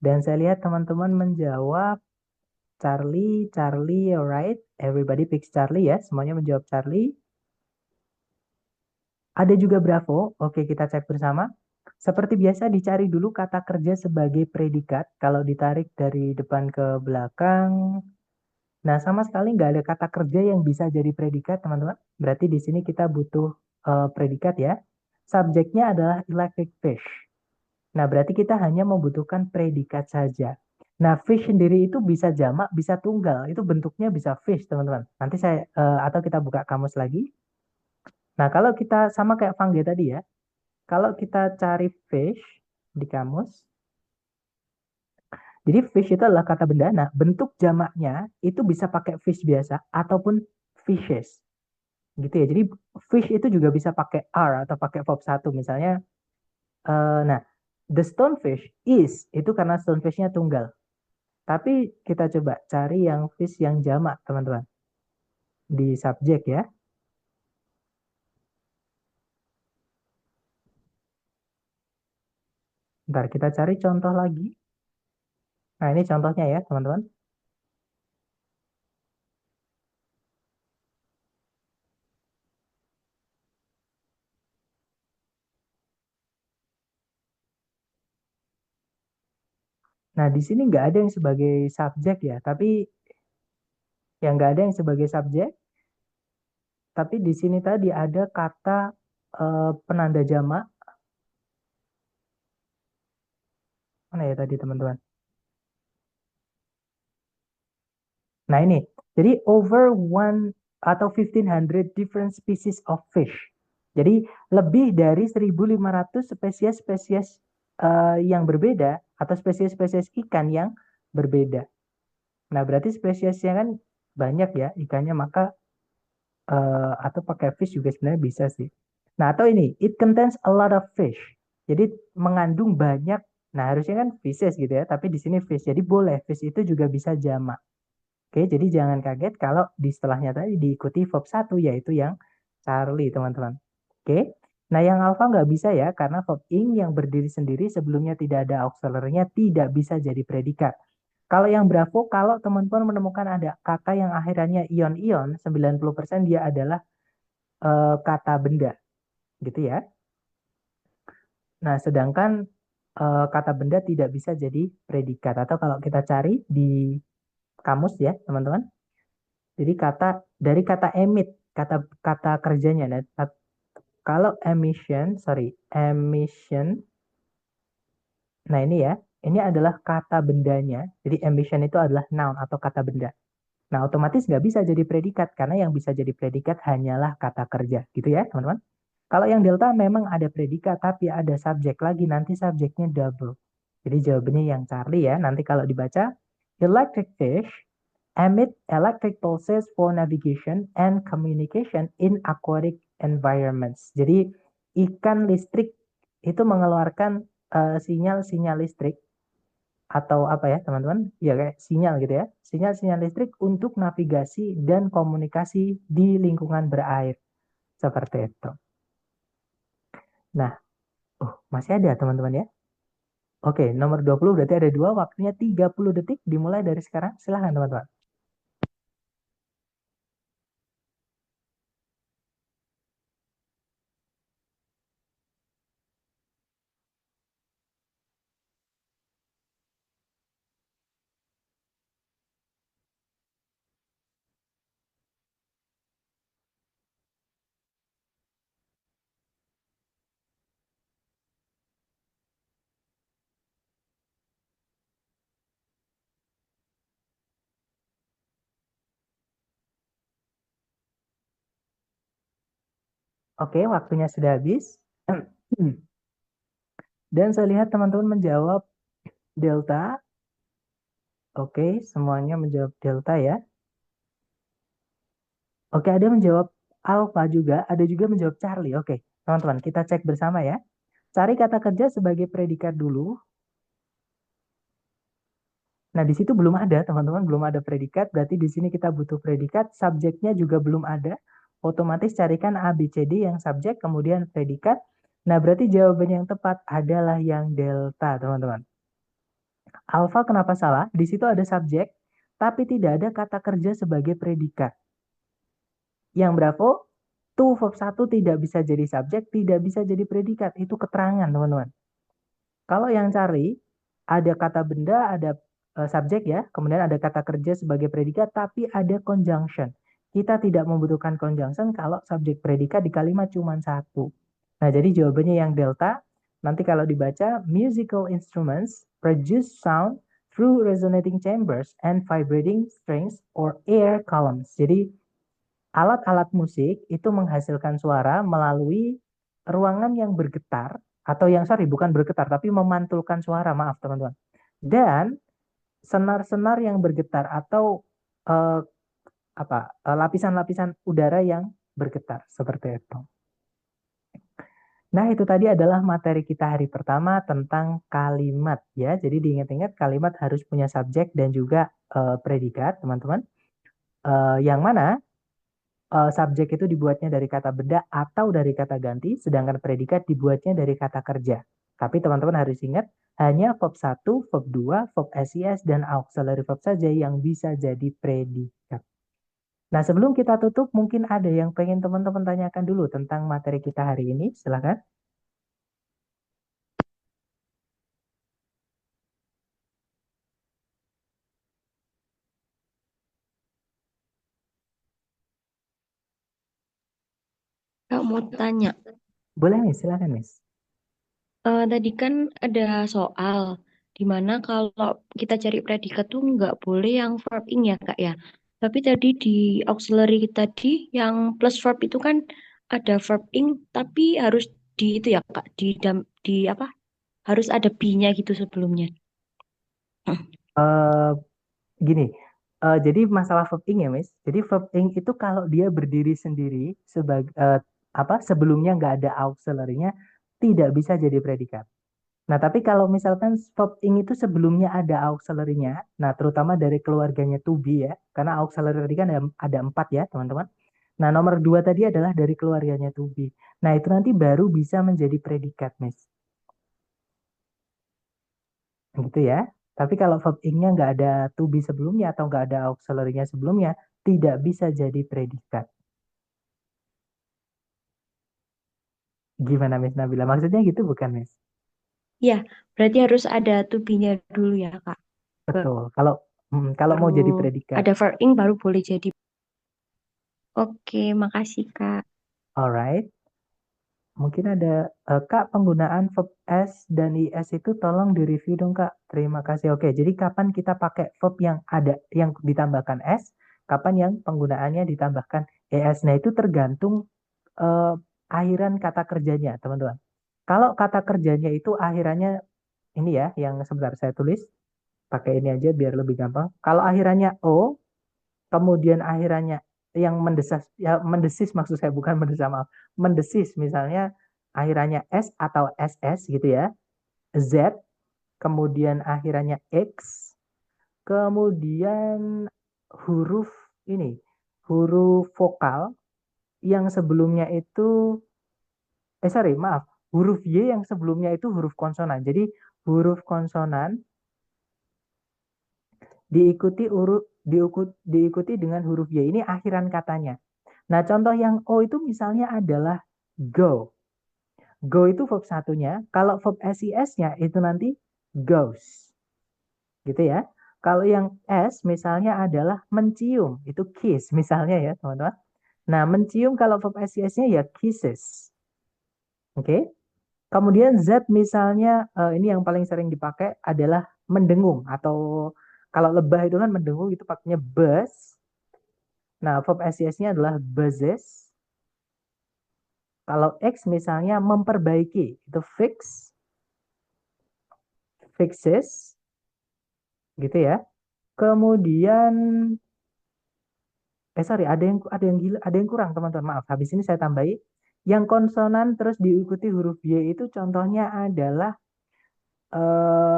Dan saya lihat teman-teman menjawab Charlie, Charlie, alright. Everybody picks Charlie ya. Semuanya menjawab Charlie. Ada juga Bravo. Oke, kita cek bersama. Seperti biasa dicari dulu kata kerja sebagai predikat. Kalau ditarik dari depan ke belakang. Nah, sama sekali nggak ada kata kerja yang bisa jadi predikat, teman-teman. Berarti di sini kita butuh predikat ya. Subjeknya adalah electric fish. Nah, berarti kita hanya membutuhkan predikat saja. Nah, fish sendiri itu bisa jamak, bisa tunggal. Itu bentuknya bisa fish, teman-teman. Nanti saya, atau kita buka kamus lagi. Nah, kalau kita sama kayak fungi tadi ya. Kalau kita cari fish di kamus. Jadi fish itu adalah kata benda. Nah, bentuk jamaknya itu bisa pakai fish biasa ataupun fishes. Gitu ya. Jadi fish itu juga bisa pakai R atau pakai verb 1 misalnya. Nah, The stonefish is, itu karena stonefishnya tunggal. Tapi kita coba cari yang fish yang jamak, teman-teman. Di subjek ya. Ntar kita cari contoh lagi. Nah, ini contohnya ya, teman-teman. Nah, di sini nggak ada yang sebagai subjek ya, tapi yang nggak ada yang sebagai subjek, tapi di sini tadi ada kata penanda jamak. Mana ya tadi, teman-teman? Nah, ini. Jadi over one atau 1500 different species of fish. Jadi lebih dari 1500 spesies-spesies yang berbeda atau spesies-spesies ikan yang berbeda. Nah, berarti spesiesnya kan banyak ya ikannya, maka atau pakai fish juga sebenarnya bisa sih. Nah, atau ini, it contains a lot of fish. Jadi mengandung banyak. Nah, harusnya kan fishes gitu ya, tapi di sini fish. Jadi boleh fish itu juga bisa jamak. Oke, jadi jangan kaget kalau di setelahnya tadi diikuti verb 1 yaitu yang Charlie, teman-teman. Oke. Nah, yang alpha nggak bisa ya karena verb ing yang berdiri sendiri sebelumnya tidak ada auxiliary-nya tidak bisa jadi predikat. Kalau yang bravo, kalau teman-teman menemukan ada kata yang akhirannya ion-ion, 90% dia adalah kata benda, gitu ya. Nah, sedangkan kata benda tidak bisa jadi predikat. Atau kalau kita cari di kamus ya, teman-teman. Jadi dari kata emit, kata kerjanya. Nah, kalau emission, nah ini ya, ini adalah kata bendanya. Jadi emission itu adalah noun atau kata benda. Nah, otomatis nggak bisa jadi predikat karena yang bisa jadi predikat hanyalah kata kerja, gitu ya, teman-teman. Kalau yang delta memang ada predikat tapi ada subjek lagi, nanti subjeknya double. Jadi jawabannya yang Charlie ya. Nanti kalau dibaca, electric fish emit electric pulses for navigation and communication in aquatic environments. Jadi ikan listrik itu mengeluarkan sinyal-sinyal listrik atau apa ya teman-teman? Ya kayak sinyal gitu ya. Sinyal-sinyal listrik untuk navigasi dan komunikasi di lingkungan berair. Seperti itu. Nah, masih ada teman-teman ya. Oke, nomor 20 berarti ada 2, waktunya 30 detik dimulai dari sekarang. Silahkan teman-teman. Oke, waktunya sudah habis. Dan saya lihat teman-teman menjawab delta. Oke, semuanya menjawab delta ya. Oke, ada menjawab alpha juga, ada juga menjawab Charlie. Oke, teman-teman, kita cek bersama ya. Cari kata kerja sebagai predikat dulu. Nah, di situ belum ada, teman-teman, belum ada predikat. Berarti di sini kita butuh predikat. Subjeknya juga belum ada. Otomatis carikan A, B, C, D yang subjek, kemudian predikat. Nah, berarti jawaban yang tepat adalah yang delta, teman-teman. Alpha kenapa salah? Di situ ada subjek, tapi tidak ada kata kerja sebagai predikat. Yang bravo, to verb 1 tidak bisa jadi subjek, tidak bisa jadi predikat. Itu keterangan, teman-teman. Kalau yang cari, ada kata benda, ada subjek ya, kemudian ada kata kerja sebagai predikat, tapi ada conjunction. Kita tidak membutuhkan conjunction kalau subjek predikat di kalimat cuma satu. Nah, jadi jawabannya yang delta. Nanti kalau dibaca, musical instruments produce sound through resonating chambers and vibrating strings or air columns. Jadi, alat-alat musik itu menghasilkan suara melalui ruangan yang bergetar atau yang bukan bergetar tapi memantulkan suara, maaf teman-teman. Dan senar-senar yang bergetar atau lapisan-lapisan udara yang bergetar seperti itu. Nah, itu tadi adalah materi kita hari pertama tentang kalimat ya. Jadi diingat-ingat kalimat harus punya subjek dan juga predikat, teman-teman. Yang mana subjek itu dibuatnya dari kata benda atau dari kata ganti, sedangkan predikat dibuatnya dari kata kerja. Tapi teman-teman harus ingat, hanya verb 1, verb 2, verb SIS, dan auxiliary verb saja yang bisa jadi predikat. Nah, sebelum kita tutup, mungkin ada yang pengen teman-teman tanyakan dulu tentang materi kita hari ini. Silakan. Kak mau tanya, Boleh, Miss? Silakan, Miss. tadi kan ada soal di mana kalau kita cari predikat tuh nggak boleh yang verb ing ya Kak ya. Tapi tadi di auxiliary tadi yang plus verb itu kan ada verb ing tapi harus di itu ya Kak di apa? Harus ada be-nya gitu sebelumnya. Eh, Gini, jadi masalah verb ing ya, Miss. Jadi verb ing itu kalau dia berdiri sendiri sebagai sebelumnya nggak ada auxiliary-nya, tidak bisa jadi predikat. Nah, tapi kalau misalkan verb ing itu sebelumnya ada auxiliary-nya, nah terutama dari keluarganya to be ya, karena auxiliary tadi kan ada 4 ya, teman-teman. Nah, nomor 2 tadi adalah dari keluarganya to be. Nah, itu nanti baru bisa menjadi predikat, Miss. Gitu ya. Tapi kalau verb ing-nya nggak ada to be sebelumnya atau nggak ada auxiliary-nya sebelumnya, tidak bisa jadi predikat. Gimana, Miss Nabila? Maksudnya gitu bukan, Miss? Ya, berarti harus ada to be-nya dulu ya Kak. Betul. Kalau mau jadi Baru predikat. ada verb ing baru boleh jadi. Oke, makasih Kak. Alright. Mungkin ada Kak, penggunaan verb s dan is itu tolong direview dong, Kak. Terima kasih. Oke, jadi kapan kita pakai verb yang ditambahkan s, kapan yang penggunaannya ditambahkan es. Nah, itu tergantung eh, akhiran kata kerjanya, teman-teman. Kalau kata kerjanya itu akhirannya ini ya, yang sebentar saya tulis. Pakai ini aja biar lebih gampang. Kalau akhirannya o, kemudian akhirannya yang mendesis maksud saya, bukan mendesas, maaf, mendesis misalnya akhirannya s atau ss gitu ya, z, kemudian akhirannya x, kemudian huruf ini, huruf vokal yang sebelumnya itu sorry, maaf, huruf y yang sebelumnya itu huruf konsonan. Jadi huruf konsonan diikuti dengan huruf y, ini akhiran katanya. Nah, contoh yang o itu misalnya adalah go. Go itu verb satunya. Kalau verb SIS-nya itu nanti goes. Gitu ya. Kalau yang S misalnya adalah mencium. Itu kiss misalnya ya, teman-teman. Nah, mencium kalau verb SIS-nya ya kisses. Oke. Kemudian Z misalnya, ini yang paling sering dipakai adalah mendengung. Atau kalau lebah itu kan mendengung, itu pakainya buzz. Nah, verb SIS-nya adalah buzzes. Kalau X misalnya memperbaiki, itu fixes, gitu ya. Kemudian, sorry, ada yang kurang teman-teman. Maaf, habis ini saya tambahi. Yang konsonan terus diikuti huruf Y itu contohnya adalah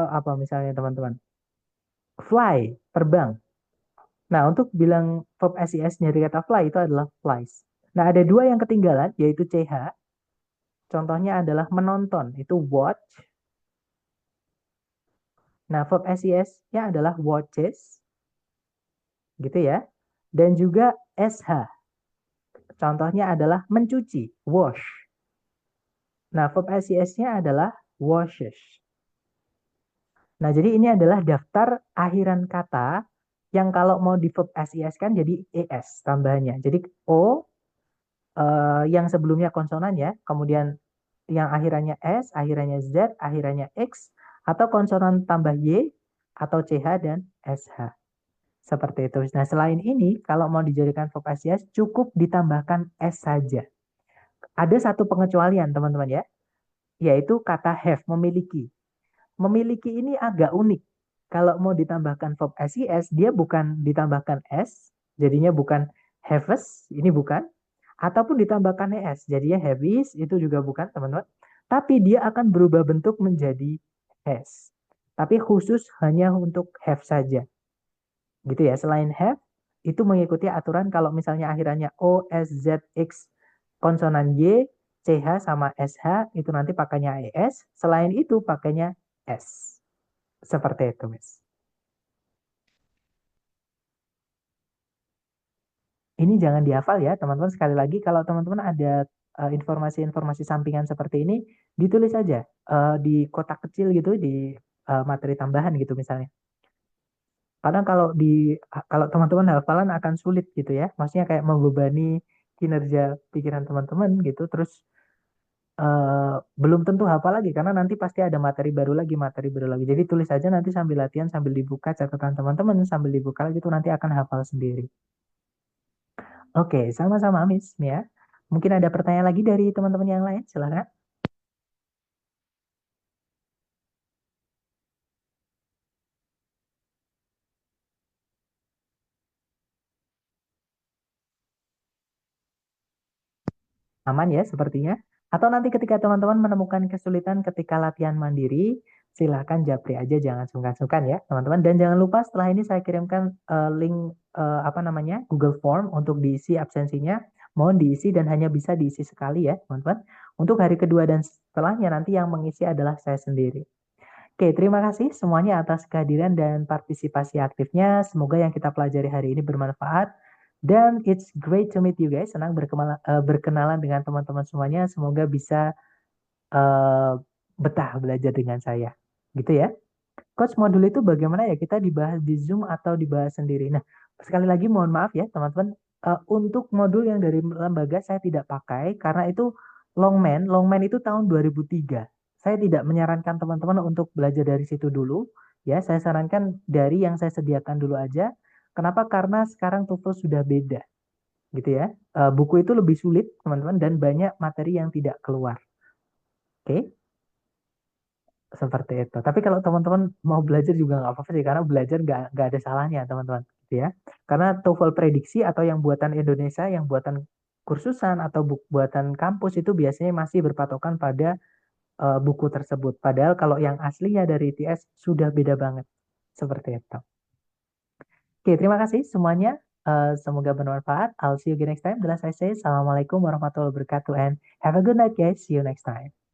apa misalnya teman-teman? Fly, terbang. Nah, untuk bilang verb SIS dari kata fly itu adalah flies. Nah, ada dua yang ketinggalan, yaitu CH. Contohnya adalah menonton, itu watch. Nah, verb SIS-nya adalah watches, gitu ya. Dan juga SH. Contohnya adalah mencuci, wash. Nah, verb SIS-nya adalah washes. Nah, jadi ini adalah daftar akhiran kata yang kalau mau di verb SIS kan jadi ES tambahannya. Jadi O yang sebelumnya konsonan ya, kemudian yang akhirannya S, akhirannya Z, akhirannya X, atau konsonan tambah Y, atau CH dan SH. Seperti itu. Nah, selain ini, kalau mau dijadikan verb SIS, cukup ditambahkan S saja. Ada satu pengecualian, teman-teman ya, yaitu kata have, memiliki. Memiliki ini agak unik. Kalau mau ditambahkan verb SIS, dia bukan ditambahkan S, jadinya bukan haves, ini bukan. Ataupun ditambahkan ES, jadinya habis, itu juga bukan, teman-teman. Tapi dia akan berubah bentuk menjadi has. Tapi khusus hanya untuk have saja. Gitu ya. Selain have, itu mengikuti aturan kalau misalnya akhirannya O, S, Z, X, konsonan Y, CH sama SH, itu nanti pakainya ES. Selain itu pakainya S. Seperti itu, Miss. Ini jangan dihafal ya, teman-teman. Sekali lagi, kalau teman-teman ada informasi-informasi sampingan seperti ini, ditulis saja di kotak kecil gitu, di materi tambahan gitu misalnya. Kadang kalau teman-teman hafalan akan sulit gitu ya. Maksudnya kayak membebani kinerja pikiran teman-teman gitu. Terus belum tentu hafal lagi karena nanti pasti ada materi baru lagi, materi baru lagi. Jadi tulis aja nanti sambil latihan, sambil dibuka catatan teman-teman, sambil dibuka lagi itu nanti akan hafal sendiri. Oke, sama-sama Miss Mia. Mungkin ada pertanyaan lagi dari teman-teman yang lain, silakan. Aman ya sepertinya. Atau nanti ketika teman-teman menemukan kesulitan ketika latihan mandiri, silakan japri aja, jangan sungkan-sungkan ya teman-teman. Dan jangan lupa setelah ini saya kirimkan link apa namanya Google Form untuk diisi absensinya. Mohon diisi dan hanya bisa diisi sekali ya teman-teman. Untuk hari kedua dan setelahnya nanti yang mengisi adalah saya sendiri. Oke, terima kasih semuanya atas kehadiran dan partisipasi aktifnya. Semoga yang kita pelajari hari ini bermanfaat. Dan it's great to meet you guys. Senang berkenalan dengan teman-teman semuanya. Semoga bisa betah belajar dengan saya. Gitu ya. Coach, modul itu bagaimana ya? Kita dibahas di Zoom atau dibahas sendiri? Nah, sekali lagi mohon maaf ya teman-teman. Untuk modul yang dari lembaga saya tidak pakai karena itu Longman. Longman itu tahun 2003. Saya tidak menyarankan teman-teman untuk belajar dari situ dulu. Ya, saya sarankan dari yang saya sediakan dulu aja. Kenapa? Karena sekarang TOEFL sudah beda. Gitu ya. Buku itu lebih sulit, teman-teman, dan banyak materi yang tidak keluar. Oke? Seperti itu. Tapi kalau teman-teman mau belajar juga nggak apa-apa sih, karena belajar nggak ada salahnya teman-teman, gitu ya. Karena TOEFL prediksi atau yang buatan Indonesia, yang buatan kursusan atau buatan kampus itu biasanya masih berpatokan pada buku tersebut. Padahal kalau yang aslinya dari ITS sudah beda banget. Seperti itu. Oke, terima kasih semuanya. Semoga bermanfaat. I'll see you again next time. Assalamualaikum warahmatullahi wabarakatuh and have a good night guys. See you next time.